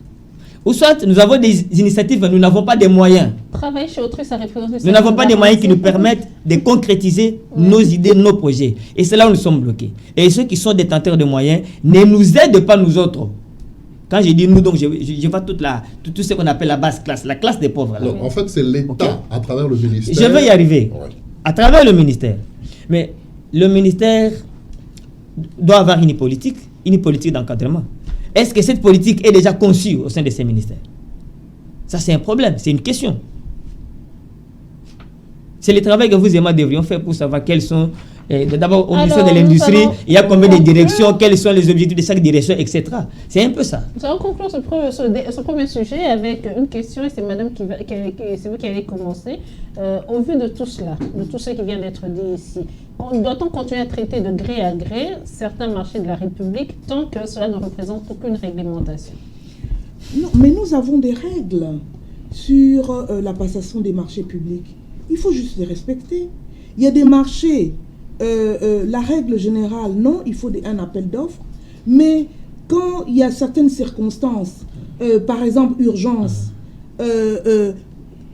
ou soit nous avons des initiatives mais nous n'avons pas des moyens. Travailler chez autrui, ça représente... Nous n'avons pas des moyens qui nous permettent de concrétiser nos idées, nos projets. Et c'est là où nous sommes bloqués. Et ceux qui sont détenteurs de moyens ne nous aident pas, nous autres. Quand je dis nous, donc je vois tout ce qu'on appelle la basse classe, la classe des pauvres. Là. Non, en fait, c'est l'État à travers le ministère. Je vais y arriver. Ouais. À travers le ministère. Mais le ministère doit avoir une politique d'encadrement. Est-ce que cette politique est déjà conçue au sein de ces ministères? Ça, c'est un problème, c'est une question. C'est le travail que vous et moi devrions faire pour savoir quels sont... D'abord, au ministère de l'Industrie, il y a combien de directions, quels sont les objectifs de chaque direction, etc. C'est un peu ça. Nous allons conclure ce premier sujet avec une question, et c'est madame c'est vous qui allez commencer. Au vu de tout cela, de tout ce qui vient d'être dit ici, doit-on continuer à traiter de gré à gré certains marchés de la République tant que cela ne représente aucune réglementation? Non, mais nous avons des règles sur la passation des marchés publics. Il faut juste les respecter. Il y a des marchés, la règle générale, non, il faut un appel d'offres, mais quand il y a certaines circonstances, par exemple urgence,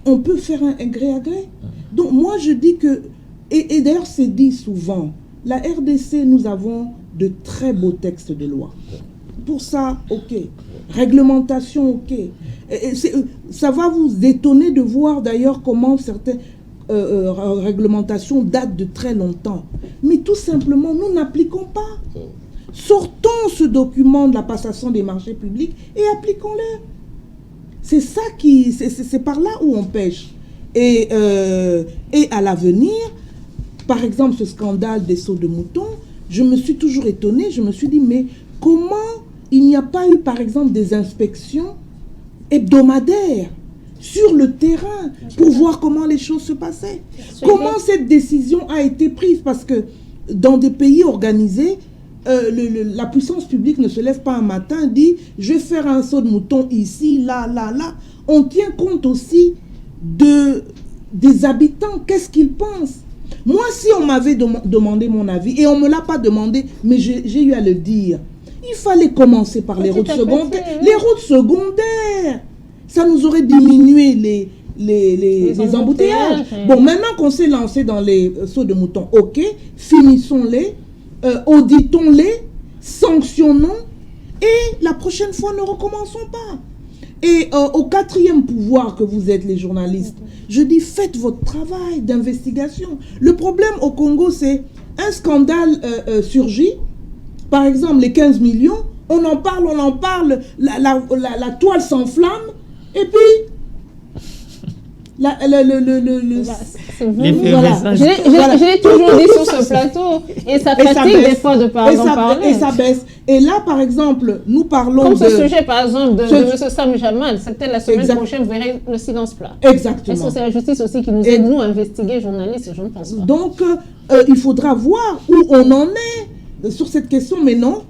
on peut faire un gré à gré. Donc moi je dis que, et d'ailleurs c'est dit souvent, la RDC, nous avons de très beaux textes de loi. Pour ça, ok. Réglementation, ok. Ça va vous étonner de voir d'ailleurs comment certaines réglementations datent de très longtemps. Mais tout simplement, nous n'appliquons pas. Sortons ce document de la passation des marchés publics et appliquons-le. C'est ça c'est par là où on pêche. Et à l'avenir, par exemple, ce scandale des sauts de moutons, je me suis toujours étonnée, je me suis dit, mais comment il n'y a pas eu, par exemple, des inspections hebdomadaires sur le terrain pour voir comment les choses se passaient? Comment cette décision a été prise? Parce que dans des pays organisés, la puissance publique ne se lève pas un matin, dit « je vais faire un saut de mouton ici, là, là, là ». On tient compte aussi des habitants, qu'est-ce qu'ils pensent. Moi, si on m'avait demandé mon avis, et on ne me l'a pas demandé, mais j'ai eu à le dire, il fallait commencer par les routes secondaires. Les routes secondaires, ça nous aurait diminué les embouteillages. Bon, maintenant qu'on s'est lancé dans les sauts de moutons, ok, finissons-les, auditons-les, sanctionnons, et la prochaine fois, ne recommençons pas. Et au quatrième pouvoir que vous êtes, les journalistes, je dis, faites votre travail d'investigation. Le problème au Congo, c'est un scandale surgit. Par exemple, les 15 millions, on en parle, la toile s'enflamme, et puis... Je l'ai toujours dit sur ce plateau, et ça fatigue des fois de parler. Et ça baisse. Et là, par exemple, nous parlons comme ce sujet, par exemple, de M. Sam Jamal, c'était la semaine prochaine, vous verrez le silence plat. Exactement. Est-ce que c'est la justice aussi qui nous aide, nous, à investiguer, journalistes? Je ne pense pas. Donc, il faudra voir où on en est sur cette question, mais non,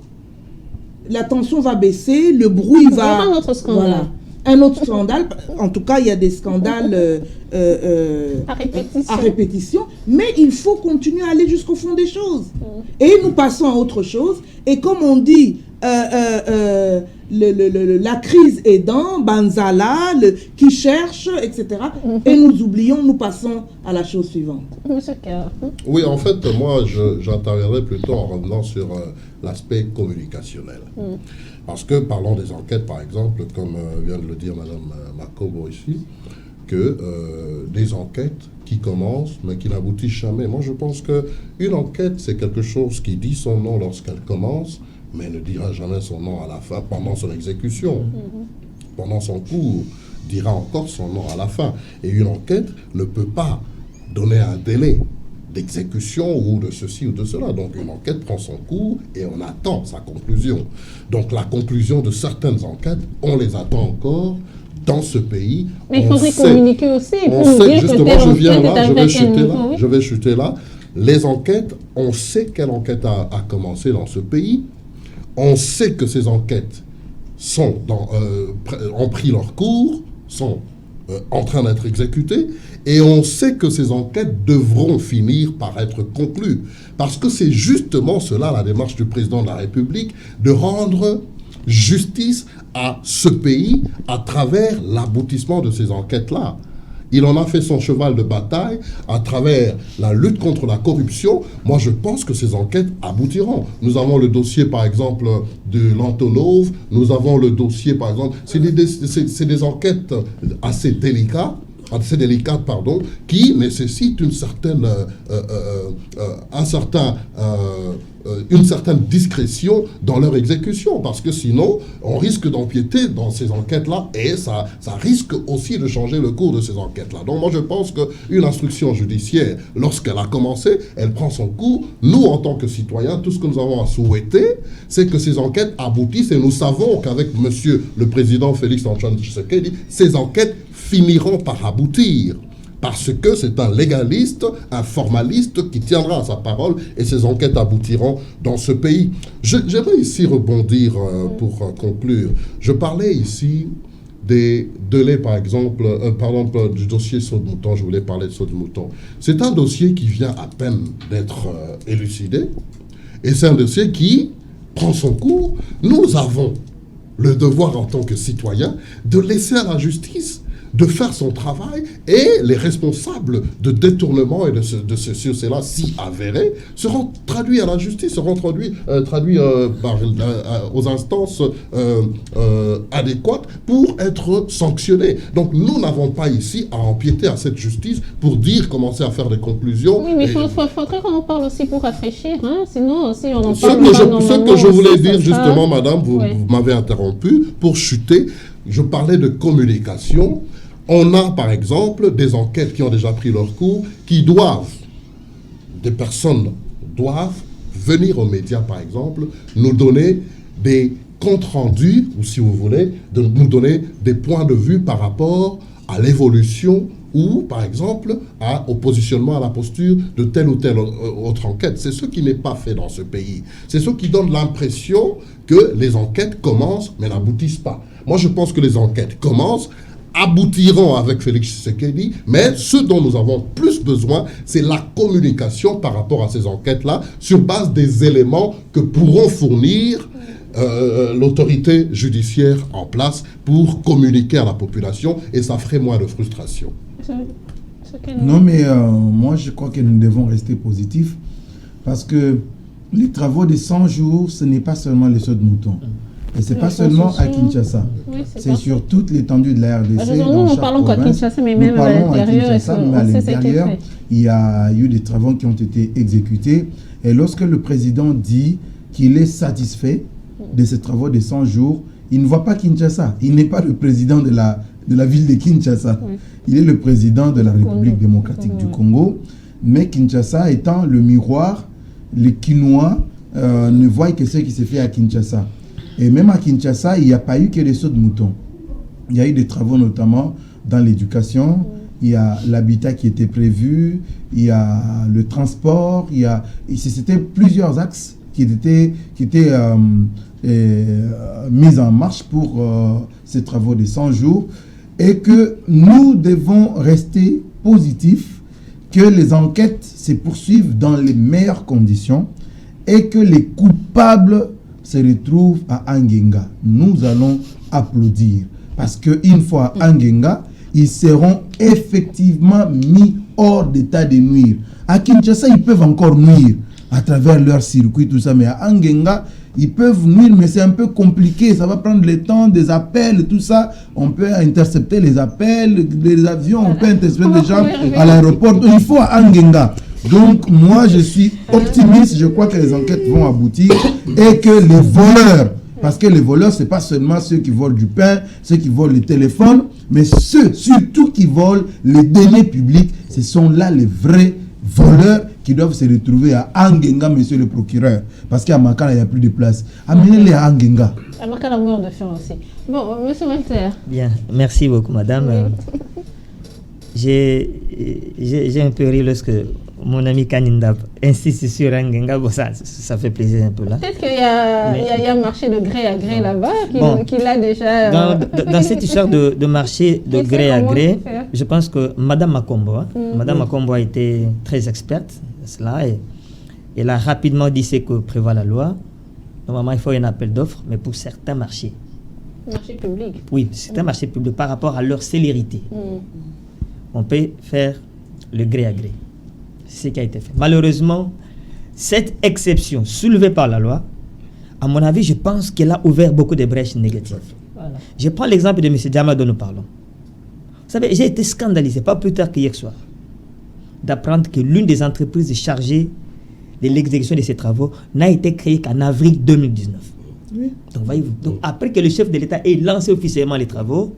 la tension va baisser, le bruit va... Un autre scandale. Voilà. Un autre scandale, en tout cas, il y a des scandales à répétition, mais il faut continuer à aller jusqu'au fond des choses. Et nous passons à autre chose, et comme on dit, la crise aidant, Banzala, qui cherche, etc. Et nous oublions, nous passons à la chose suivante. Monsieur Kerr. Oui, en fait, moi, j'interviendrai plutôt en revenant sur l'aspect communicationnel. Parce que, parlons des enquêtes, par exemple, comme vient de le dire Mme Makobo ici, que des enquêtes qui commencent, mais qui n'aboutissent jamais. Moi, je pense qu'une enquête, c'est quelque chose qui dit son nom lorsqu'elle commence, mais ne dira jamais son nom à la fin, pendant son exécution. Pendant son cours, dira encore son nom à la fin. Et une enquête ne peut pas donner un délai d'exécution ou de ceci ou de cela. Donc une enquête prend son cours et on attend sa conclusion. Donc la conclusion de certaines enquêtes, on les attend encore dans ce pays. Mais il faudrait communiquer aussi. On sait, justement, je viens là, je vais chuter là. Les enquêtes, on sait quelle enquête a commencé dans ce pays. On sait que ces enquêtes ont pris leur cours, sont en train d'être exécutées, et on sait que ces enquêtes devront finir par être conclues. Parce que c'est justement cela la démarche du président de la République, de rendre justice à ce pays à travers l'aboutissement de ces enquêtes-là. Il en a fait son cheval de bataille à travers la lutte contre la corruption. Moi, je pense que ces enquêtes aboutiront. Nous avons le dossier, par exemple, de l'Antonov. Nous avons le dossier, par exemple... C'est des enquêtes assez délicates. Qui nécessitent une certaine discrétion dans leur exécution, parce que sinon, on risque d'empiéter dans ces enquêtes-là, et ça risque aussi de changer le cours de ces enquêtes-là. Donc moi, je pense qu'une instruction judiciaire, lorsqu'elle a commencé, elle prend son cours. Nous, en tant que citoyens, tout ce que nous avons à souhaiter, c'est que ces enquêtes aboutissent, et nous savons qu'avec monsieur le président Félix-Antoine Tshisekedi, ces enquêtes finiront par aboutir, parce que c'est un légaliste, un formaliste qui tiendra à sa parole, et ces enquêtes aboutiront dans ce pays. J'aimerais ici rebondir pour conclure. Je parlais ici des délais, par exemple, du dossier Saut de Mouton. Je voulais parler de Saut de Mouton. C'est un dossier qui vient à peine d'être élucidé, et c'est un dossier qui prend son cours. Nous avons le devoir en tant que citoyens de laisser à la justice de faire son travail, et les responsables de détournement et de cela si avérés seront traduits à la justice, seront traduits aux instances adéquates pour être sanctionnés. Donc nous n'avons pas ici à empiéter à cette justice pour commencer à faire des conclusions. Oui, mais il faudrait qu'on en parle aussi pour réfléchir, hein? Sinon, si on en parle... Ce que je voulais dire justement, madame, vous m'avez interrompu, pour chuter, je parlais de communication. On a, par exemple, des enquêtes qui ont déjà pris leur cours, des personnes doivent venir aux médias, par exemple, nous donner des comptes rendus, ou si vous voulez, de nous donner des points de vue par rapport à l'évolution ou, par exemple, au positionnement, à la posture de telle ou telle autre enquête. C'est ce qui n'est pas fait dans ce pays. C'est ce qui donne l'impression que les enquêtes commencent, mais n'aboutissent pas. Moi, je pense que les enquêtes commencent, aboutiront avec Félix Tshisekedi, mais ce dont nous avons plus besoin, c'est la communication par rapport à ces enquêtes-là, sur base des éléments que pourront fournir l'autorité judiciaire en place pour communiquer à la population, et ça ferait moins de frustration. Non, mais moi, je crois que nous devons rester positifs, parce que les travaux de 100 jours, ce n'est pas seulement les sauts de moutons. Et ce n'est pas seulement à Kinshasa, c'est sur toute l'étendue de la RDC. Nous parlons qu'à Kinshasa, mais même à l'intérieur, il y a eu des travaux qui ont été exécutés. Et lorsque le président dit qu'il est satisfait de ces travaux de 100 jours, il ne voit pas Kinshasa. Il n'est pas le président de la ville de Kinshasa. Il est le président de la République démocratique du Congo. Mais Kinshasa étant le miroir, les Kinois ne voient que ce qui s'est fait à Kinshasa. Et même à Kinshasa, il n'y a pas eu que des sauts de moutons. Il y a eu des travaux notamment dans l'éducation, il y a l'habitat qui était prévu, il y a le transport, c'était plusieurs axes qui étaient mis en marche pour ces travaux de 100 jours, et que nous devons rester positifs, que les enquêtes se poursuivent dans les meilleures conditions, et que les coupables se retrouvent à Angenga. Nous allons applaudir, parce qu'une fois à Angenga, ils seront effectivement mis hors d'état de nuire. À Kinshasa, ils peuvent encore nuire à travers leur circuit, tout ça, mais à Angenga, ils peuvent nuire, mais c'est un peu compliqué. Ça va prendre le temps des appels, tout ça. On peut intercepter les appels, les avions, on peut intercepter des gens à l'aéroport. Il faut à Angenga. Donc, moi, je suis optimiste. Je crois que les enquêtes vont aboutir, et que les voleurs, parce que les voleurs, ce n'est pas seulement ceux qui volent du pain, ceux qui volent les téléphones, mais ceux surtout qui volent les deniers publics, ce sont là les vrais voleurs qui doivent se retrouver à Angenga, monsieur le procureur. Parce qu'à Makala, il n'y a plus de place. Amenez-les à Angenga. À Makala, on de faire aussi. Bon, monsieur Walter. Bien, merci beaucoup, madame. Oui. J'ai un peu ri lorsque mon ami Kanindab insiste sur Ngenga, bon, ça fait plaisir un peu là. Peut-être qu'il y a un marché de gré à gré là-bas, qu'il a déjà... Dans cette histoire de marché de gré à gré, je pense que Madame Makombo a été très experte à cela et elle a rapidement dit ce que prévoit la loi. Normalement, il faut un appel d'offres, mais pour certains marchés. Marché public. Oui, certains marchés publics par rapport à leur célérité. On peut faire le gré à gré. C'est ce qui a été fait. Malheureusement, cette exception soulevée par la loi, à mon avis, je pense qu'elle a ouvert beaucoup de brèches négatives. Voilà. Je prends l'exemple de M. Diama dont nous parlons. Vous savez, j'ai été scandalisé, pas plus tard qu'hier soir, d'apprendre que l'une des entreprises chargées de l'exécution de ces travaux n'a été créée qu'en avril 2019. Oui. Donc, voyez-vous. Donc, après que le chef de l'État ait lancé officiellement les travaux,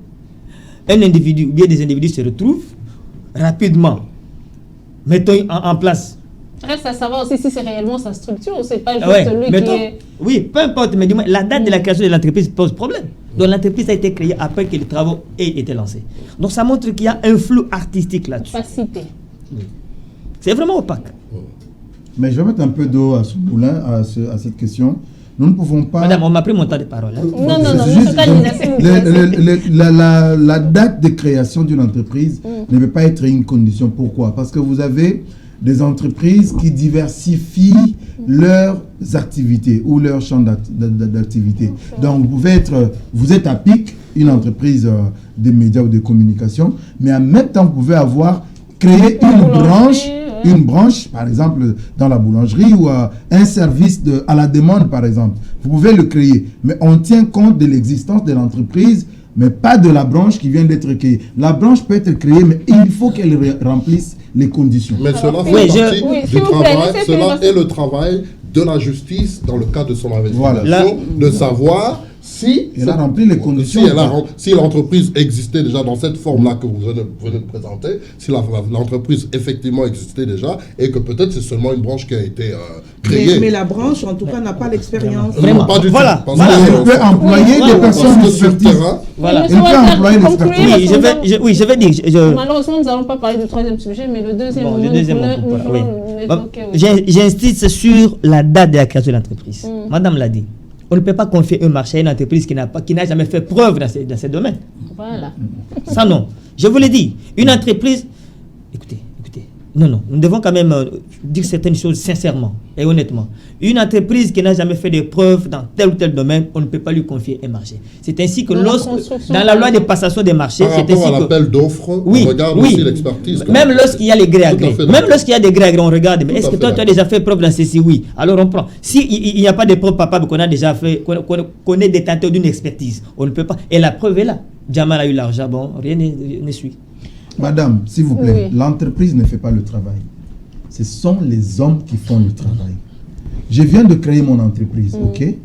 un individu ou bien des individus se retrouvent rapidement, mettons en place. Reste à savoir aussi si c'est réellement sa structure ou c'est pas juste lui qui est... Oui, peu importe, mais du moins, la date de la création de l'entreprise pose problème. Donc l'entreprise a été créée après que les travaux aient été lancés. Donc ça montre qu'il y a un flou artistique là-dessus. Opacité. Oui. C'est vraiment opaque. Mais je vais mettre un peu d'eau à ce moulin, à cette question. Nous ne pouvons pas... Madame, on m'a pris mon temps de parole. Hein. Non, la date de création d'une entreprise ne peut pas être une condition. Pourquoi? Parce que vous avez des entreprises qui diversifient leurs activités ou leur champ d'activité. Donc, vous êtes à PIC, une entreprise de médias ou de communication, mais en même temps, vous pouvez avoir créé une branche, par exemple, dans la boulangerie ou un service à la demande, par exemple. Vous pouvez le créer, mais on tient compte de l'existence de l'entreprise, mais pas de la branche qui vient d'être créée. La branche peut être créée, mais il faut qu'elle remplisse les conditions. Mais cela fait partie du travail, cela est le travail de la justice dans le cadre de son investigation, de savoir si elle a rempli les conditions. Si l'entreprise existait déjà dans cette forme-là que vous venez de présenter, si l'entreprise effectivement existait déjà et que peut-être c'est seulement une branche qui a été créée. Mais la branche, en tout cas, n'a pas l'expérience. Vraiment, pas du tout. Elle peut employer des personnes sur le terrain. Voilà. Elle peut employer l'expertise. Oui, je vais dire. Malheureusement, nous n'allons pas parler du troisième sujet, mais le deuxième. Bon, le deuxième, j'insiste sur la date de la création de l'entreprise. Madame l'a dit. On ne peut pas confier un marché à une entreprise qui n'a jamais fait preuve dans ces domaines. Voilà. Ça non. Je vous l'ai dit, une entreprise... Écoutez. Non, nous devons quand même dire certaines choses sincèrement et honnêtement. Une entreprise qui n'a jamais fait de preuves dans tel ou tel domaine, on ne peut pas lui confier un marché. C'est ainsi que dans la loi de passation des marchés... Par rapport à l'appel d'offres, on regarde aussi l'expertise. Même lorsqu'il y a les gré à gré. Même lorsqu'il y a des gré à gré, on regarde. Mais est-ce que toi, tu as déjà fait preuve dans ceci? Oui. Alors on prend. S'il n'y a pas de preuve palpable qu'on a déjà fait, qu'on est détenteur d'une expertise, on ne peut pas. Et la preuve est là. Jamal a eu l'argent, bon, rien ne suit. Madame, s'il vous plaît, l'entreprise ne fait pas le travail. Ce sont les hommes qui font le travail. Je viens de créer mon entreprise, ok?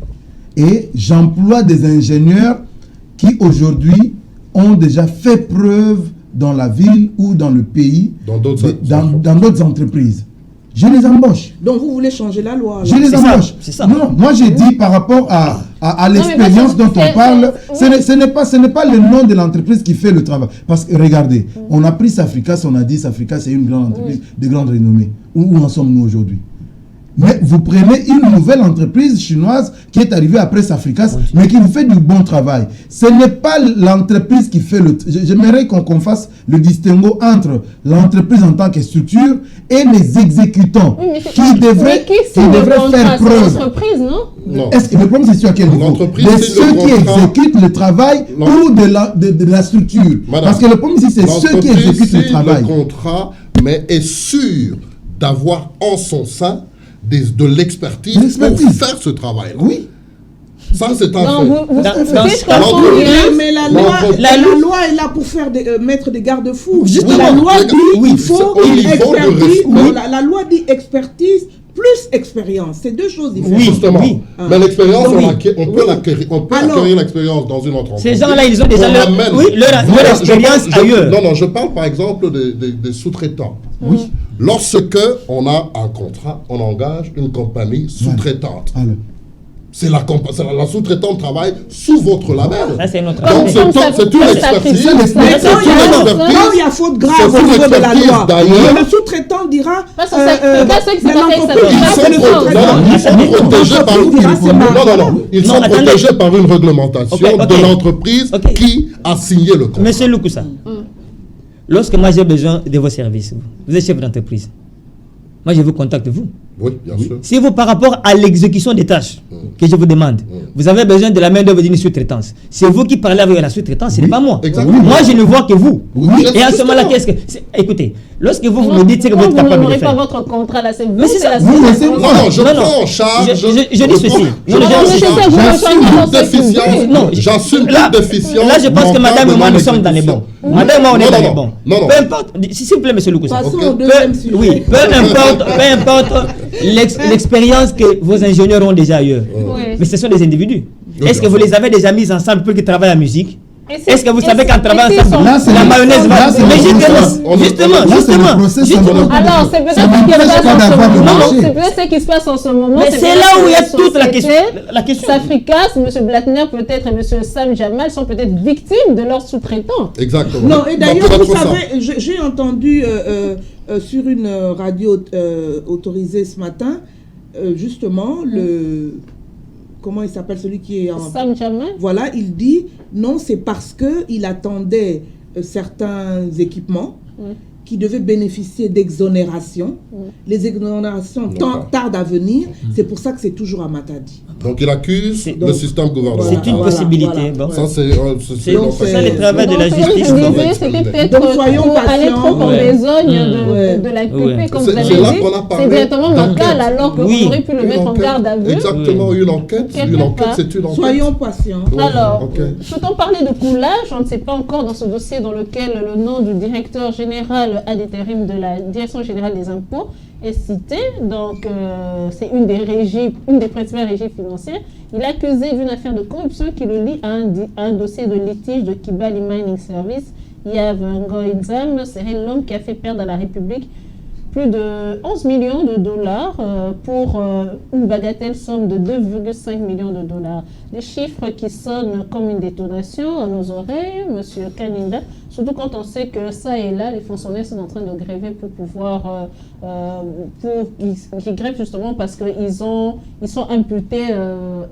Et j'emploie des ingénieurs qui aujourd'hui ont déjà fait preuve dans la ville ou dans le pays, dans d'autres entreprises. Je les embauche. Donc vous voulez changer la loi? Je les embauche. C'est ça. Non, moi j'ai dit par rapport à l'expérience dont on parle, ce n'est pas le nom de l'entreprise qui fait le travail. Parce que regardez, on a pris Safricas, on a dit Safricas c'est une grande entreprise de grande renommée. Où en sommes-nous aujourd'hui? Mais vous prenez une nouvelle entreprise chinoise qui est arrivée après Safricas, mais qui vous fait du bon travail. Ce n'est pas l'entreprise qui fait le... J'aimerais qu'on fasse le distinguo entre l'entreprise en tant que structure et les exécutants qui devraient faire preuve. L'entreprise, non? Est-ce que le problème c'est sur quel niveau? De ceux qui exécutent le travail ou de la structure? Parce que le problème ici c'est ceux qui exécutent le travail. Le contrat, mais est sûr d'avoir en son sein de l'expertise pour faire ce travail. Oui. Ça, c'est un fait. Mais la loi est là pour mettre des garde-fous. La loi dit il faut une expertise. La loi dit expertise plus expérience. C'est deux choses différentes. Oui, justement. Mais l'expérience, on peut acquérir l'expérience dans une autre entreprise. Ces gens-là, ils ont déjà leur expérience ailleurs. Non, je parle par exemple des sous-traitants. Oui. Lorsque on a un contrat, on engage une compagnie sous-traitante. c'est la sous-traitante travaille sous votre label. Ça, c'est notre Donc, c'est une expertise. Quand il y a faute grave au niveau de la loi, le sous-traitant dira. Ils sont protégés par une réglementation de l'entreprise qui a signé le contrat. Monsieur Loukoussa, lorsque moi j'ai besoin de vos services, vous êtes chef d'entreprise, moi je vous contacte vous. Oui, bien sûr. Si vous, par rapport à l'exécution des tâches que je vous demande, vous avez besoin de la main-d'œuvre d'une sous-traitance, c'est vous qui parlez avec la sous-traitance, ce n'est pas moi. Exactement. Moi, je ne vois que vous. Oui, et à ce moment-là, qu'est-ce que. Écoutez, lorsque vous me dites que vous êtes capable de faire. Vous n'honorez pas votre contrat là, c'est vous. Mais c'est ça. Non, je prends en charge. Je dis ceci. J'assume toute déficience. Là, je pense que madame et moi, nous sommes dans les bons. Madame et moi, on est dans les bons. Peu importe, s'il vous plaît, monsieur Loukoussa. Oui, peu importe l'expérience que vos ingénieurs ont déjà ailleurs. Mais ce sont des individus. Est-ce que vous les avez déjà mis ensemble pour qu'ils travaillent en musique? Est-ce que vous savez qu'en travaillant ensemble, la mayonnaise va... Mais justement. Alors, c'est peut-être ce qui se passe en ce moment. Mais c'est là où il y a toute la question. Safricas, M. Blattner peut-être et M. Sam Jamal sont peut-être victimes de leurs sous-traitants. Exactement. Non, et d'ailleurs, vous savez, j'ai entendu sur une radio autorisée ce matin, justement, comment il s'appelle, celui qui est en... Sam Jamal. Voilà, il dit, non, c'est parce qu'il attendait certains équipements qui devaient bénéficier d'exonérations. Les exonérations tardent à venir, c'est pour ça que c'est toujours à Matadi. Donc il accuse le système gouvernemental. C'est une possibilité. Bon. Ça, c'est ça le travail de la justice. C'était peut-être pour aller trop en besogne de l'inculpé, comme vous avez dit. C'est directement mental, alors qu'on aurait pu le mettre en garde à vue. Exactement, une enquête, c'est une enquête. Soyons patients. Alors, peut-on parler de coulage? On ne sait pas encore dans ce dossier dans lequel le nom du directeur général ad intérim de la Direction générale des impôts est cité. Donc, c'est une des principales régies financières. Il est accusé d'une affaire de corruption qui le lie à un dossier de litige de Kibali Mining Service. Yav Ngoïnzam serait l'homme qui a fait perdre à la République plus de 11 millions de dollars pour une bagatelle somme de 2,5 millions de dollars. Des chiffres qui sonnent comme une détonation à nos oreilles, Monsieur Kaninda, surtout quand on sait que ça et là, les fonctionnaires sont en train de gréver pour pouvoir, ils grèvent justement parce qu'ils sont imputés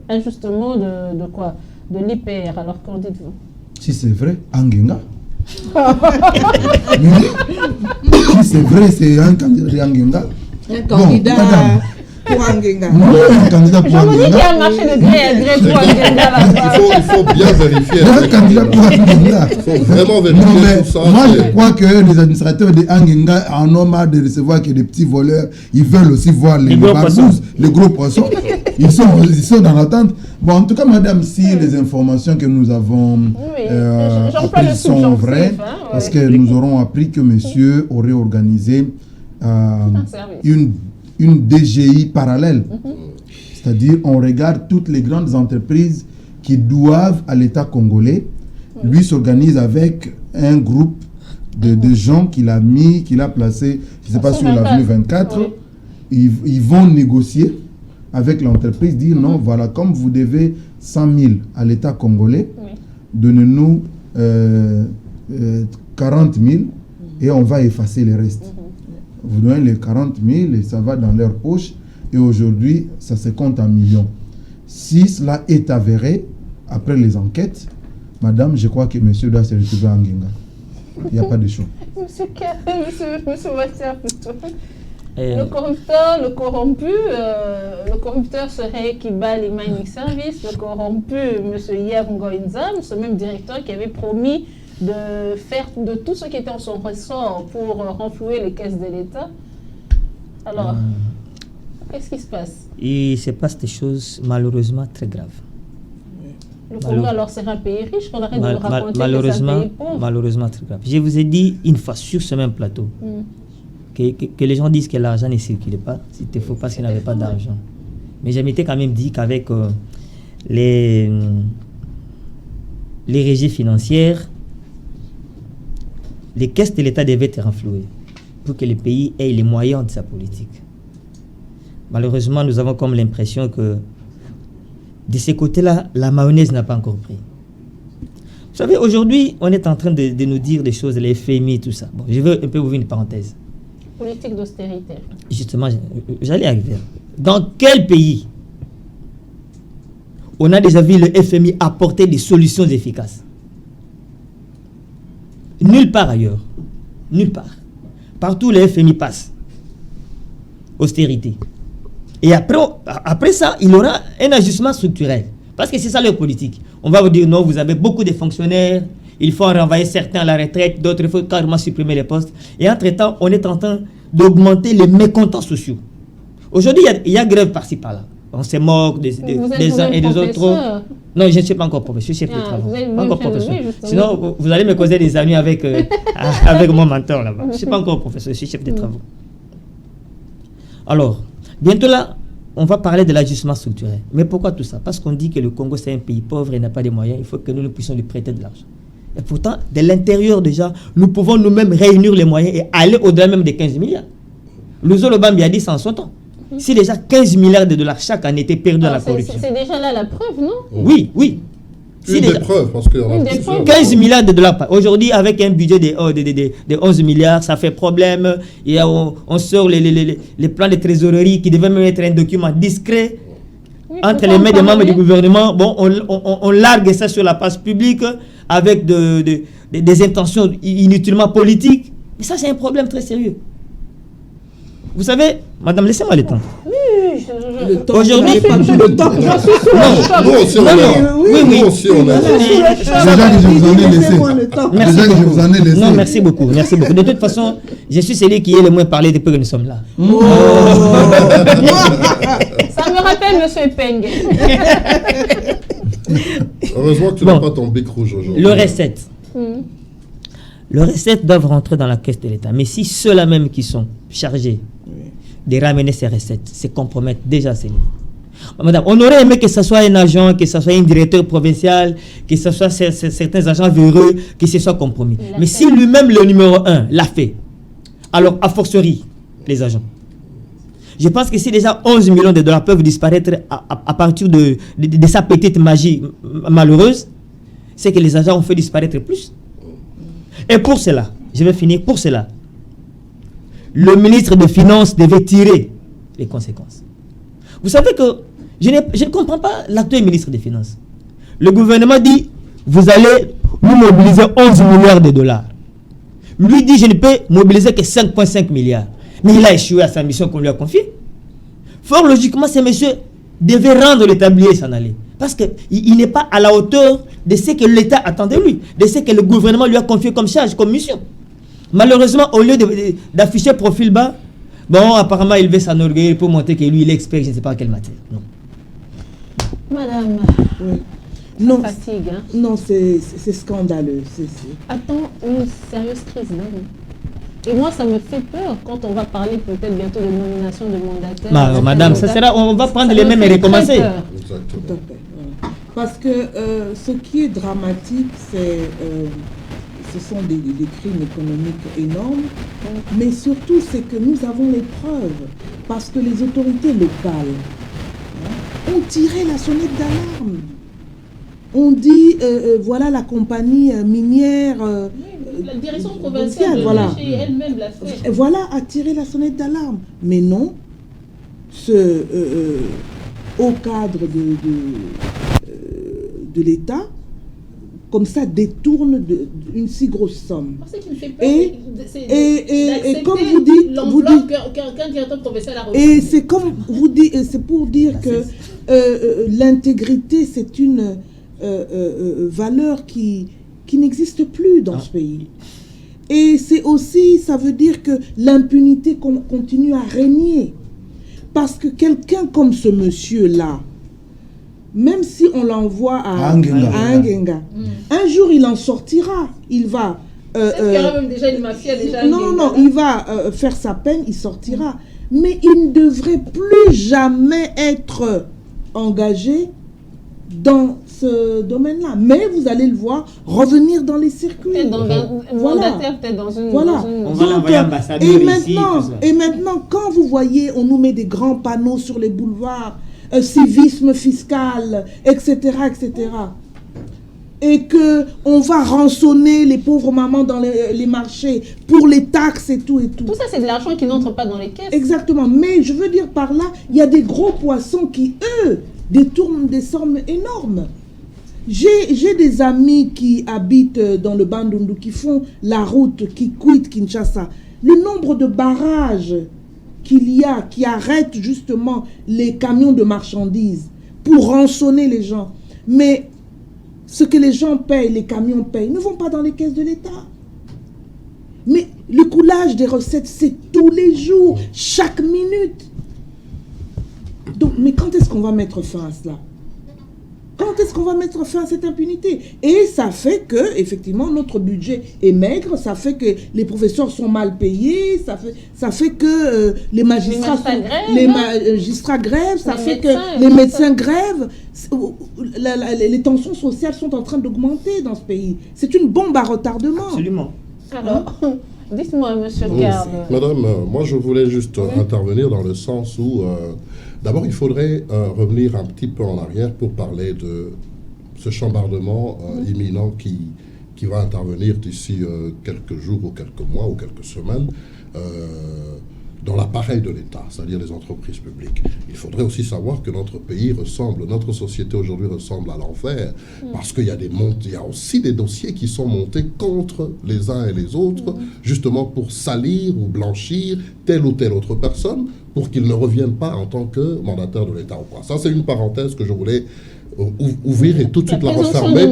injustement de quoi? De l'IPR. Alors qu'en dites-vous? Si c'est vrai, Angenga. C'est vrai, c'est un candidat de Angenga. Un candidat pour Angenga. Non, un candidat pour Angenga. Je me dis qu'il y a un marché de gré à gré pour Angenga là-bas. Il faut bien vérifier. Un candidat pour Angenga. Il faut vraiment vérifier tout ça. Moi, je crois que les administrateurs de Angenga en ont marre de recevoir que des petits voleurs. Ils veulent aussi voir les barbouzes, les gros poissons. Ils sont dans l'attente. Bon, en tout cas, madame, si les informations que nous avons apprises sont vraies, parce que nous aurons appris que monsieur aurait organisé une DGI parallèle. C'est-à-dire, on regarde toutes les grandes entreprises qui doivent à l'État congolais. Lui s'organise avec un groupe de gens qu'il a placé, je ne sais pas, sur l'avenue 24. Ils vont négocier avec l'entreprise, dire non, voilà, comme vous devez 100 000 à l'État congolais, donnez-nous 40 000 et on va effacer les restes. Vous donnez les 40 000 et ça va dans leur poche. Et aujourd'hui, ça se compte en millions. Si cela est avéré, après les enquêtes, madame, je crois que monsieur doit se retrouver en Ngenga. Il n'y a pas de choix. Monsieur Mathieu, plutôt. Le corrupteur, le corrupteur serait Kibali Mining Service, le corrompu, M. Yav Ngoïnzam, ce même directeur qui avait promis de faire de tout ce qui était en son ressort pour renflouer les caisses de l'État. Alors, qu'est-ce qui se passe? Il se passe des choses malheureusement très graves. Le Congo alors sera un pays riche, qu'on arrête de nous raconter que c'est un pays pauvre. Malheureusement très grave. Je vous ai dit une fois sur ce même plateau, que les gens disent que l'argent ne circule pas, c'était faux parce qu'ils n'avaient pas d'argent. Mais je m'étais quand même dit qu'avec les régies financières, les caisses de l'État devaient être renflouées pour que le pays ait les moyens de sa politique. Malheureusement, nous avons comme l'impression que de ces côtés-là, la mayonnaise n'a pas encore pris. Vous savez, aujourd'hui, on est en train de nous dire des choses, les FMI, tout ça. Bon, je veux un peu ouvrir une parenthèse. Politique d'austérité. Justement, j'allais arriver. Dans quel pays on a déjà vu le FMI apporter des solutions efficaces? Nulle part ailleurs. Nulle part. Partout, le FMI passe. Austérité. Et après ça, il y aura un ajustement structurel. Parce que c'est ça leur politique. On va vous dire, non, vous avez beaucoup de fonctionnaires, il faut en renvoyer certains à la retraite, d'autres, il faut carrément supprimer les postes. Et entre-temps, on est en train d'augmenter les mécontents sociaux. Aujourd'hui, il y a grève par-ci, par-là. On se moque des uns et des autres. Non, je ne suis pas encore professeur, je suis chef de travaux. Pas encore professeur. Sinon, vous allez me causer des amis avec mon mentor là-bas. Je ne suis pas encore professeur, je suis chef de travaux. Alors, bientôt là, on va parler de l'ajustement structurel. Mais pourquoi tout ça? Parce qu'on dit que le Congo, c'est un pays pauvre et n'a pas de moyens. Il faut que nous puissions lui prêter de l'argent. Et pourtant, de l'intérieur déjà, nous pouvons nous-mêmes réunir les moyens et aller au-delà même des 15 milliards. Louzo Bambi a dit ça en son temps. Si déjà 15 milliards de dollars chaque année étaient perdus dans la corruption. C'est déjà là la preuve, non? Oui, oui. Une des preuves, parce que 15 milliards de dollars. Aujourd'hui, avec un budget de 11 milliards, ça fait problème. Et on sort les plans de trésorerie qui devaient même être un document discret entre les mains des membres du gouvernement. Bon, on largue ça sur la place publique avec des intentions inutilement politiques. Et ça, c'est un problème très sérieux. Vous savez, madame, laissez-moi le temps. Le temps. Aujourd'hui, pas tout le temps. Nous aussi, on est. Nous aussi, on est. Déjà que je vous en ai laissé. Merci Déjà que je beaucoup. vous en ai laissé. Non, merci beaucoup, merci beaucoup. De toute façon, je suis celui qui est le moins parlé depuis que nous sommes là. Ça me rappelle M. Peng. Heureusement que tu n'as pas ton bec rouge aujourd'hui. Le recette. Les recettes doivent rentrer dans la caisse de l'État. Mais si ceux-là même qui sont chargés de ramener ces recettes se compromettent déjà à ces niveaux. Madame, on aurait aimé que ce soit un agent, que ce soit un directeur provincial, que ce soit certains agents véreux, que ce soit compromis. Mais si lui-même, le numéro 1, l'a fait, alors a fortiori, les agents. Je pense que si déjà 11 millions de dollars peuvent disparaître à partir de sa petite magie malheureuse, c'est que les agents ont fait disparaître plus. Et pour cela, je vais finir, pour cela, le ministre des Finances devait tirer les conséquences. Vous savez que je ne comprends pas l'actuel ministre des Finances. Le gouvernement dit, vous allez nous mobiliser 11 milliards de dollars. Lui dit, je ne peux mobiliser que 5,5 milliards. Mais il a échoué à sa mission qu'on lui a confiée. Fort logiquement, ces messieurs devaient rendre le tablier et s'en aller. Parce qu'il n'est pas à la hauteur de ce que l'État attend de lui, de ce que le gouvernement lui a confié comme charge, comme mission. Malheureusement, au lieu d'afficher profil bas, bon, apparemment, il veut s'enorgueillir pour montrer que lui, il est expert, je ne sais pas à quelle matière. Non. Madame, Oui. Non, fatigue. Hein? non, c'est scandaleux. Attends une sérieuse crise d'homme. Et moi, ça me fait peur quand on va parler peut-être bientôt de nomination de mandataires. Madame, ça sera, on va prendre les mêmes et recommencer. Exactement. Tout à fait. Voilà. Parce que ce qui est dramatique, ce sont des crimes économiques énormes, mais surtout, c'est que nous avons les preuves. Parce que les autorités locales ont tiré la sonnette d'alarme. On dit, voilà la compagnie minière. La direction provinciale voilà. elle-même l'a fait. Voilà, a tiré la sonnette d'alarme. Mais non, ce haut cadre de l'État, comme ça, détourne une si grosse somme. Et comme vous dites, qu'un directeur provincial a reçu. et c'est comme vous dites, c'est pour dire que l'intégrité, c'est une valeur qui n'existe plus dans ce pays. Et c'est aussi, ça veut dire que l'impunité continue à régner. Parce que quelqu'un comme ce monsieur-là, même si on l'envoie à Ngenga, un jour il en sortira. Il va... même déjà une mafia, déjà non, il va faire sa peine, il sortira. Mais il ne devrait plus jamais être engagé dans ce domaine-là. Mais vous allez le voir revenir dans les circuits. Peut-être dans un mandataire, peut-être dans une... Voilà. On va l'envoyer ambassadeur ici. Et maintenant, quand vous voyez, on nous met des grands panneaux sur les boulevards, civisme fiscal, etc., etc. Et qu'on va rançonner les pauvres mamans dans les marchés pour les taxes et tout et tout. Tout ça, c'est de l'argent qui n'entre pas dans les caisses. Exactement. Mais je veux dire par là, il y a des gros poissons qui, eux, détournent des sommes énormes. J'ai des amis qui habitent dans le Bandundu, qui font la route, qui quittent Kinshasa. Le nombre de barrages qu'il y a, qui arrêtent justement les camions de marchandises pour rançonner les gens. Mais ce que les gens payent, les camions payent, ne vont pas dans les caisses de l'État. Mais le coulage des recettes, c'est tous les jours, chaque minute. Donc, mais quand est-ce qu'on va mettre fin à cela? Quand est-ce qu'on va mettre fin à cette impunité? Et ça fait que, effectivement, notre budget est maigre, ça fait que les professeurs sont mal payés, ça fait que les magistrats grèvent, ça fait que les médecins grèvent. Les tensions sociales sont en train d'augmenter dans ce pays. C'est une bombe à retardement. Absolument. Alors, dites-moi, monsieur Carl. Madame, moi je voulais juste intervenir dans le sens où, d'abord il faudrait revenir un petit peu en arrière pour parler de ce chambardement imminent qui va intervenir d'ici quelques jours ou quelques mois ou quelques semaines dans l'appareil de l'État, c'est-à-dire les entreprises publiques. Il faudrait aussi savoir que notre pays notre société aujourd'hui ressemble à l'enfer, parce qu'il y a il y a aussi des dossiers qui sont montés contre les uns et les autres, justement pour salir ou blanchir telle ou telle autre personne, pour qu'ils ne reviennent pas en tant que mandataire de l'État ou quoi. Ça, c'est une parenthèse que je voulais ouvrir et tout de suite la refermer.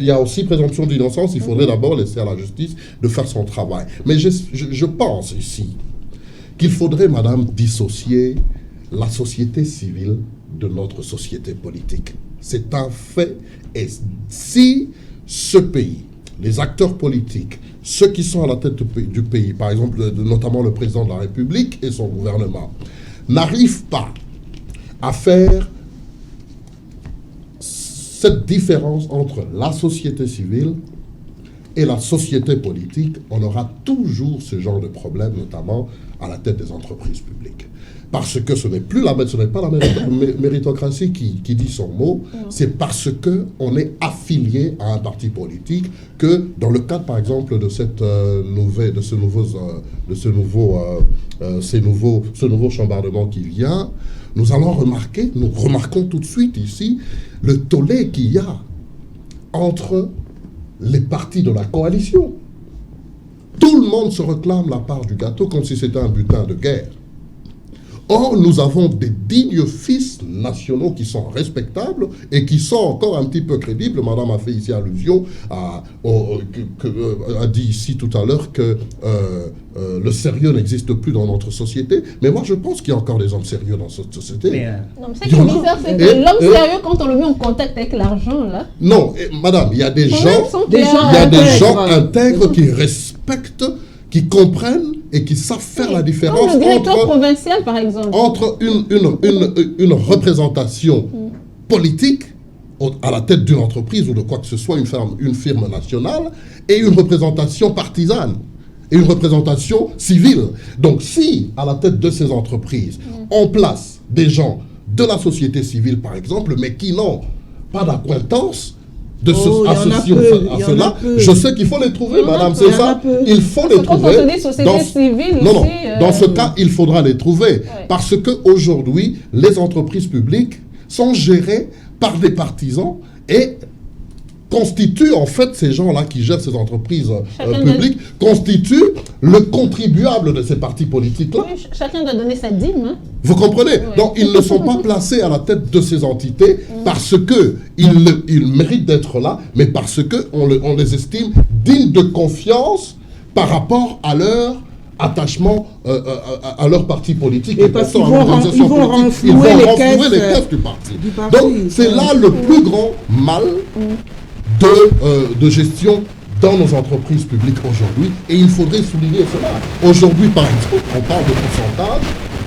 Il y a aussi présomption d'innocence, il faudrait d'abord laisser à la justice de faire son travail. Mais je pense ici qu'il faudrait, madame, dissocier la société civile de notre société politique. C'est un fait. Et si ce pays, les acteurs politiques, ceux qui sont à la tête du pays, par exemple, notamment le président de la République et son gouvernement, n'arrivent pas à faire cette différence entre la société civile et la société politique, on aura toujours ce genre de problème, notamment à la tête des entreprises publiques. Parce que ce n'est pas la méritocratie qui dit son mot, c'est parce qu'on est affilié à un parti politique que, dans le cadre, par exemple, de ce nouveau chambardement qui vient, nous remarquons tout de suite ici le tollé qu'il y a entre les partis de la coalition. Tout le monde se réclame la part du gâteau comme si c'était un butin de guerre. Or, nous avons des dignes fils nationaux qui sont respectables et qui sont encore un petit peu crédibles. Madame a fait ici allusion a dit ici tout à l'heure que le sérieux n'existe plus dans notre société. Mais moi, je pense qu'il y a encore des hommes sérieux dans cette société. Non, mais ce qui est bizarre, c'est que l'homme sérieux, quand on le met en contact avec l'argent, là... Non, madame, il y a des gens intègres qui respectent, qui comprennent et qui savent faire la différence comme le directeur provincial, par exemple, entre une représentation politique à la tête d'une entreprise ou de quoi que ce soit, une firme nationale, et une représentation partisane, et une représentation civile. Donc si, à la tête de ces entreprises, on place des gens de la société civile, par exemple, mais qui n'ont pas d'acquaintance de ceci ou cela, je sais qu'il faut les trouver, madame, c'est ça. Il faut les trouver. Dans ce cas, il faudra les trouver. Parce qu'aujourd'hui, les entreprises publiques sont gérées par des partisans et constituent, en fait, ces gens-là qui gèrent ces entreprises publiques, constituent le contribuable de ces partis politiques-là. Oui, chacun doit donner sa dîme. Hein. Vous comprenez? Donc, ils ne sont pas placés à la tête de ces entités parce qu'ils méritent d'être là, mais parce qu'on les estime dignes de confiance par rapport à leur attachement à leur parti politique. Et parce qu'ils vont renflouer les caisses du parti. Donc, c'est là le plus grand mal de gestion dans nos entreprises publiques aujourd'hui, et il faudrait souligner cela. Aujourd'hui, par exemple, on parle de pourcentage,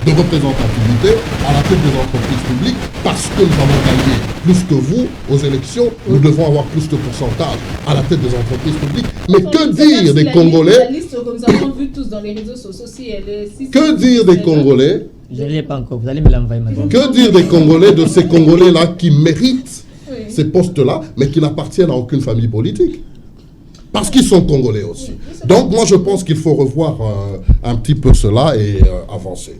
de représentativité à la tête des entreprises publiques, parce que nous avons gagné plus que vous aux élections, nous devons avoir plus de pourcentage à la tête des entreprises publiques. Mais que dire des Congolais? La liste que nous avons vue tous dans les réseaux sociaux, si elle est... Que dire des Congolais Je ne l'ai pas encore. Vous allez me l'envoyer, madame. Que dire des Congolais, de ces Congolais-là qui méritent ces postes-là, mais qui n'appartiennent à aucune famille politique? Parce qu'ils sont Congolais aussi. Donc moi je pense qu'il faut revoir un petit peu cela et avancer.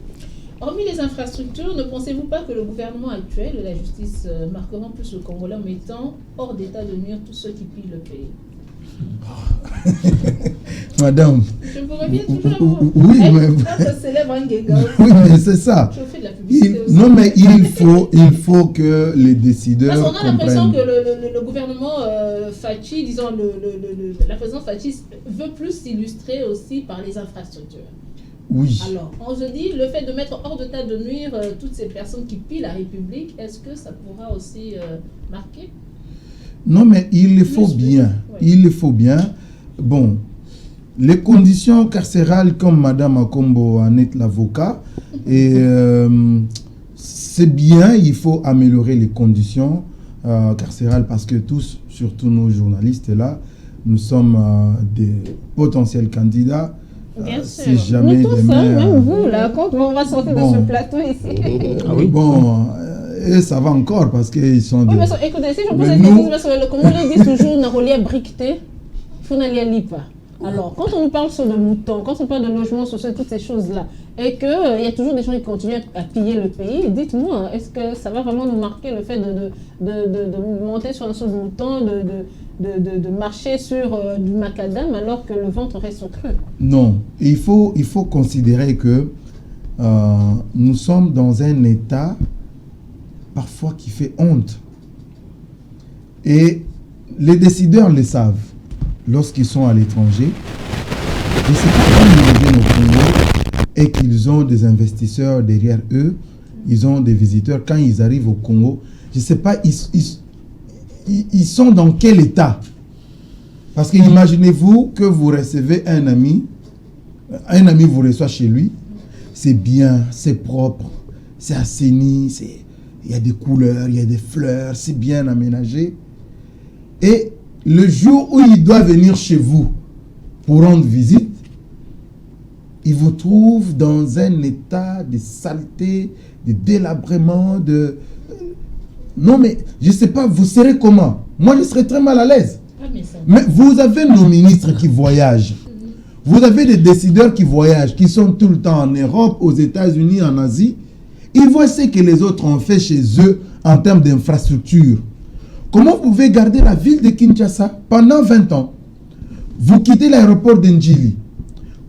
Hormis les infrastructures, ne pensez-vous pas que le gouvernement actuel de la justice marquera plus le Congolais en mettant hors d'état de nuire tous ceux qui pillent le pays? Madame. Je vous reviens toujours. Oui, mais... oui, mais c'est ça. Je fais de la publicité aussi. Non, mais il faut que les décideurs Parce qu'on a l'impression comprennent. que le gouvernement Fachi, disons, la présidence Fachi veut plus s'illustrer aussi par les infrastructures. Oui. Alors, on se dit, le fait de mettre hors d'état de nuire toutes ces personnes qui pillent la République, est-ce que ça pourra aussi marquer? Non, mais il le faut bien. Oui. Il le faut bien. Bon, les conditions carcérales, comme Madame Akombo en est l'avocat, et c'est bien, il faut améliorer les conditions carcérales parce que tous, surtout nos journalistes là, nous sommes des potentiels candidats. Bien Si sûr. jamais Nous tous, demain, même vous, là, quand on va sortir bon. de ce plateau ici. Ah oui. Bon, et ça va encore parce qu'ils sont... Oui, des- mais écoutez, si je pose Mais cette nous- question, parce que comme on le dit toujours, Narolia briqueté, il faut n'aller lipa. Alors, quand on nous parle sur le mouton, quand on parle de logement social, toutes ces choses-là, et qu'il y a toujours des gens qui continuent à piller le pays, dites-moi, est-ce que ça va vraiment nous marquer le fait de monter sur un seul mouton, de marcher sur du macadam alors que le ventre reste cru? Non, il faut considérer que nous sommes dans un état parfois qui fait honte. Et les décideurs le savent lorsqu'ils sont à l'étranger. Je ne sais pas quand ils reviennent au Congo et qu'ils ont des investisseurs derrière eux, ils ont des visiteurs. Quand ils arrivent au Congo, je ne sais pas, ils sont dans quel état? Parce que imaginez-vous que vous recevez un ami vous reçoit chez lui, c'est bien, c'est propre, c'est assaini, il y a des couleurs, il y a des fleurs, c'est bien aménagé. Et le jour où il doit venir chez vous pour rendre visite, il vous trouve dans un état de saleté, de délabrement, de... Non mais, je ne sais pas, vous serez comment? Moi, je serais très mal à l'aise. Mais vous avez nos ministres qui voyagent. Vous avez des décideurs qui voyagent, qui sont tout le temps en Europe, aux États-Unis, en Asie. Ils voient ce que les autres ont fait chez eux en termes d'infrastructure. Comment vous pouvez garder la ville de Kinshasa pendant 20 ans? Vous quittez l'aéroport d'Ndjili.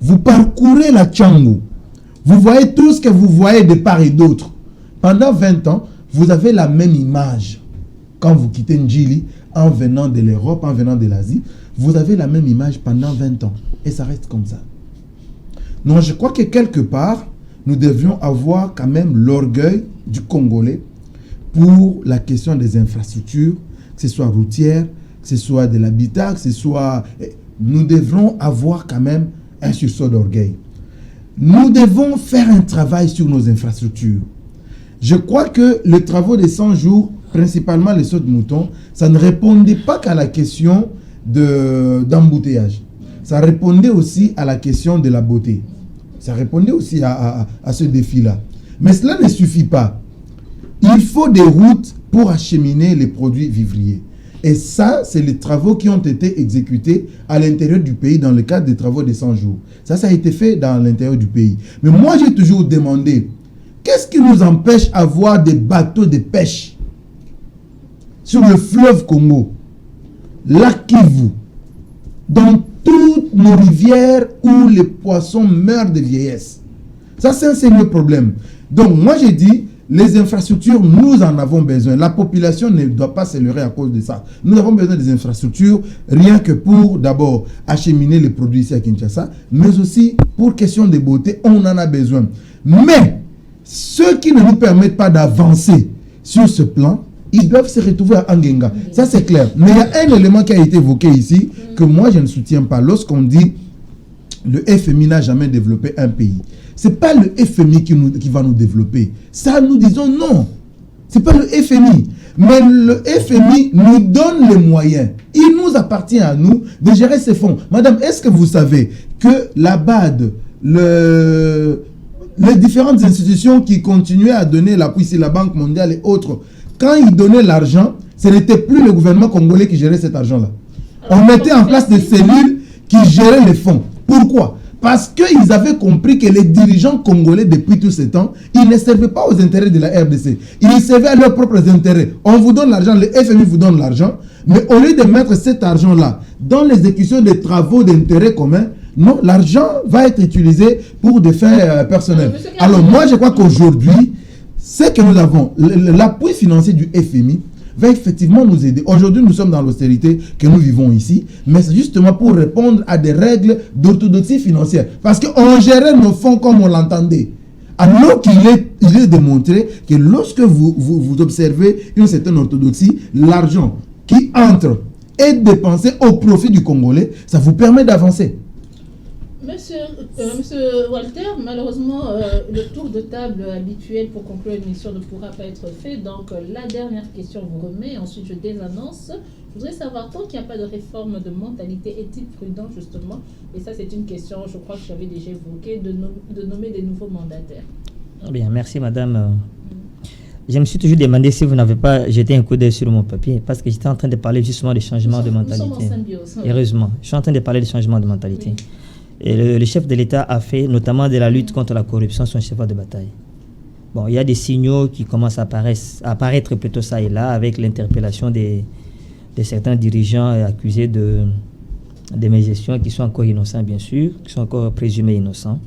Vous parcourez la Tchango. Vous voyez tout ce que vous voyez de part et d'autre. Pendant 20 ans, vous avez la même image. Quand vous quittez Ndjili, en venant de l'Europe, en venant de l'Asie, vous avez la même image pendant 20 ans. Et ça reste comme ça. Donc je crois que quelque part, nous devions avoir quand même l'orgueil du Congolais pour la question des infrastructures, que ce soit routière, que ce soit de l'habitat, que ce soit... Nous devrons avoir quand même un sursaut d'orgueil. Nous devons faire un travail sur nos infrastructures. Je crois que les travaux des 100 jours, principalement les sauts de moutons, ça ne répondait pas qu'à la question d'embouteillage. Ça répondait aussi à la question de la beauté. Ça répondait aussi à ce défi-là. Mais cela ne suffit pas. Il faut des routes pour acheminer les produits vivriers. Et ça, c'est les travaux qui ont été exécutés à l'intérieur du pays dans le cadre des travaux des 100 jours. Ça a été fait dans l'intérieur du pays. Mais moi, j'ai toujours demandé, qu'est-ce qui nous empêche d'avoir des bateaux de pêche sur le fleuve Congo, lac Kivu, dans toutes nos rivières où les poissons meurent de vieillesse? Ça, c'est un sérieux problème. Donc, moi, j'ai dit, les infrastructures, nous en avons besoin. La population ne doit pas se leurrer à cause de ça. Nous avons besoin des infrastructures, rien que pour, d'abord, acheminer les produits ici à Kinshasa, mais aussi pour question de beauté, on en a besoin. Mais, ceux qui ne nous permettent pas d'avancer sur ce plan, ils doivent se retrouver à Angenga. Ça, c'est clair. Mais il y a un élément qui a été évoqué ici, que moi, je ne soutiens pas. Lorsqu'on dit le FMI n'a jamais développé un pays. Ce n'est pas le FMI qui va nous développer. Ça, nous disons non. Ce n'est pas le FMI. Mais le FMI nous donne les moyens. Il nous appartient à nous de gérer ces fonds. Madame, est-ce que vous savez que la BAD, les différentes institutions qui continuaient à donner l'appui, c'est la Banque mondiale et autres, quand ils donnaient l'argent, ce n'était plus le gouvernement congolais qui gérait cet argent-là. On mettait en place des cellules qui géraient les fonds. Pourquoi? Parce qu'ils avaient compris que les dirigeants congolais, depuis tout ce temps, ils ne servaient pas aux intérêts de la RDC. Ils servaient à leurs propres intérêts. On vous donne l'argent, le FMI vous donne l'argent, mais au lieu de mettre cet argent-là dans l'exécution des travaux d'intérêt commun, non, l'argent va être utilisé pour des fins personnelles. Alors moi, je crois qu'aujourd'hui, ce que nous avons, l'appui financier du FMI, va effectivement nous aider. Aujourd'hui, nous sommes dans l'austérité que nous vivons ici, mais c'est justement pour répondre à des règles d'orthodoxie financière. Parce qu'on gérait nos fonds comme on l'entendait. Alors qu'il est démontré que lorsque vous observez une certaine orthodoxie, l'argent qui entre est dépensé au profit du Congolais, ça vous permet d'avancer. Monsieur Walter, malheureusement, le tour de table habituel pour conclure l'émission ne pourra pas être fait. Donc, la dernière question vous remet. Ensuite, je désannonce. Je voudrais savoir, tant qu'il n'y a pas de réforme de mentalité, est-il prudent, justement, et ça, c'est une question, je crois que j'avais déjà évoqué, de nommer des nouveaux mandataires? Bien, merci, madame. Je me suis toujours demandé si vous n'avez pas jeté un coup d'œil sur mon papier, parce que j'étais en train de parler justement des changements de mentalité. Nous sommes en symbiose. Heureusement, je suis en train de parler des changements de mentalité. Oui. Et le chef de l'État a fait, notamment de la lutte contre la corruption, son cheval de bataille. Bon, il y a des signaux qui commencent à apparaître plutôt ça et là, avec l'interpellation de certains dirigeants accusés de mégestion qui sont encore innocents, bien sûr, qui sont encore présumés innocents.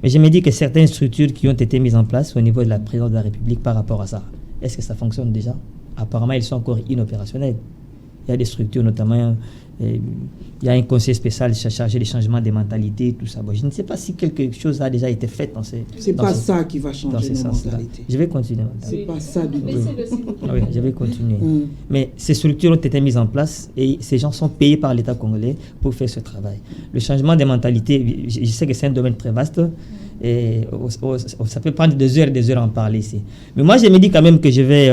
Mais je me dis que certaines structures qui ont été mises en place au niveau de la présidence de la République par rapport à ça, est-ce que ça fonctionne déjà? Apparemment, ils sont encore inopérationnels. Il y a des structures, notamment, il y a un conseil spécial chargé des changements des mentalités, tout ça. Bon, je ne sais pas si quelque chose a déjà été fait dans ces... C'est pas ça qui va changer nos mentalités. Je vais continuer. C'est pas ça du tout. Oui, je vais continuer. Mais ces structures ont été mises en place et ces gens sont payés par l'État congolais pour faire ce travail. Le changement des mentalités, je sais que c'est un domaine très vaste et ça peut prendre des heures à en parler ici. Mais moi, je me dis quand même que je vais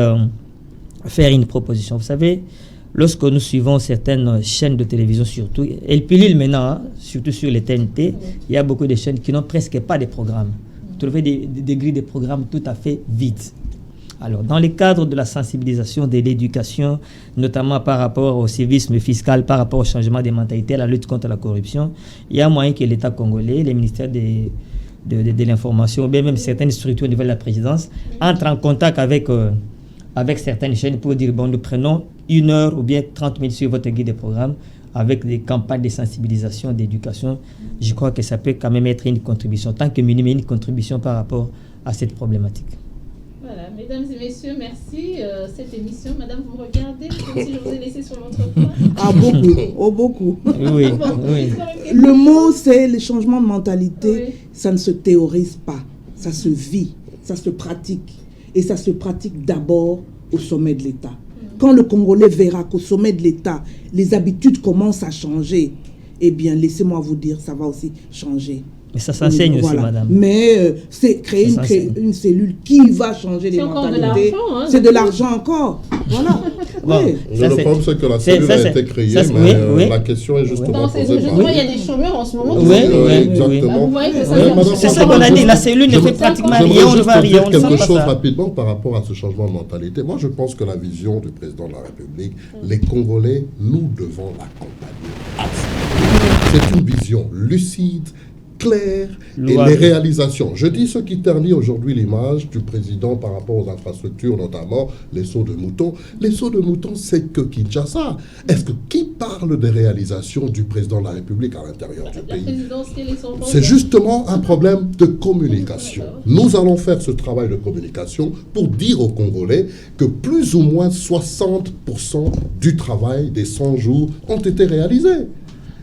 faire une proposition. Vous savez, lorsque nous suivons certaines chaînes de télévision, surtout, elles pilulent maintenant, surtout sur les TNT, il y a beaucoup de chaînes qui n'ont presque pas de programmes. Vous trouvez des grilles de programmes tout à fait vides. Alors, dans le cadre de la sensibilisation, de l'éducation, notamment par rapport au civisme fiscal, par rapport au changement des mentalités, à la lutte contre la corruption, il y a moyen que l'État congolais, les ministères de l'information, ou bien même certaines structures au niveau de la présidence, entrent en contact avec certaines chaînes pour dire, bon, nous prenons 1 heure ou bien 30 minutes sur votre guide de programme avec des campagnes de sensibilisation, d'éducation. Je crois que ça peut quand même être une contribution, tant que minimum une contribution par rapport à cette problématique. Voilà, mesdames et messieurs, merci. Cette émission, madame, vous me regardez comme si je vous ai laissé sur l'autre point. Ah, beaucoup, oh, beaucoup. Oui. Le mot, c'est le changement de mentalité. Oui. Ça ne se théorise pas, ça se vit, ça se pratique. Et ça se pratique d'abord au sommet de l'État. Quand le Congolais verra qu'au sommet de l'État, les habitudes commencent à changer, eh bien, laissez-moi vous dire, ça va aussi changer. Mais ça s'enseigne aussi, madame. Mais c'est créer une cellule qui va changer les mentalités. C'est de l'argent encore. Voilà. Bon, oui. Le problème, c'est que la cellule a été créée, mais la question est justement posée. Justement, il y a des chômeurs en ce moment. Oui, exactement. Vous voyez que ça c'est ça qu'on a dit. La cellule ne fait pratiquement rien. On ne va rien. Je quelque chose rapidement par rapport à ce changement de mentalité. Moi, je pense que la vision du président de la République, les Congolais, nous devons l'accompagner. C'est une vision lucide, clair et les réalisations. Je dis ce qui ternit aujourd'hui l'image du président par rapport aux infrastructures, notamment les sauts de moutons. Les sauts de moutons, c'est que Kinshasa. Est-ce que qui parle des réalisations du président de la République à l'intérieur du pays? C'est justement un problème de communication. Nous allons faire ce travail de communication pour dire aux Congolais que plus ou moins 60% du travail des 100 jours ont été réalisés.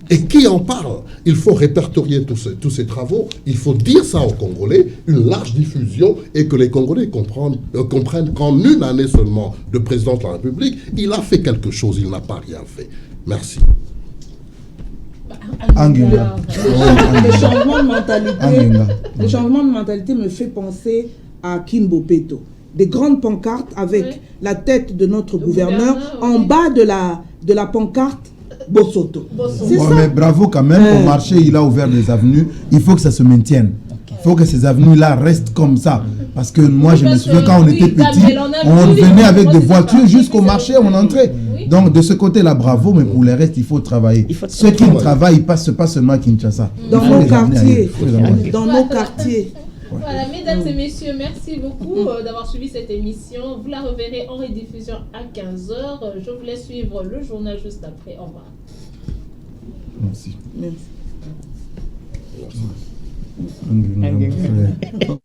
Et qui en parle? Il faut répertorier tous ces travaux, il faut dire ça aux Congolais, une large diffusion, et que les Congolais comprennent qu'en une année seulement de président de la République, il a fait quelque chose, il n'a pas rien fait. Merci. Le changement de mentalité me fait penser à Kimbo Peto. Des grandes pancartes avec la tête de notre gouverneur en bas de la pancarte Bosoto. Mais bravo quand même, au marché, il a ouvert des avenues, il faut que ça se maintienne. faut que ces avenues-là restent comme ça. Parce que moi, je me Parce souviens que, quand on oui, était petit, Gabriel, on a on vu, venait avec moi, des c'est voitures pas- jusqu'au oui, marché, c'est on vrai. entrait. Oui. Donc, de ce côté-là, bravo, mais pour le reste, il faut travailler. Il faut Ceux qui ne travailler. travaillent pas, ce n'est pas seulement à Kinshasa. Dans Il faut nos les amener quartiers. ailleurs. Il faut les amener ailleurs. Dans nos quartiers. Voilà, mesdames et messieurs, merci beaucoup d'avoir suivi cette émission. Vous la reverrez en rediffusion à 15h. Je vous laisse suivre le journal juste après. Au revoir. Merci. Merci. Merci.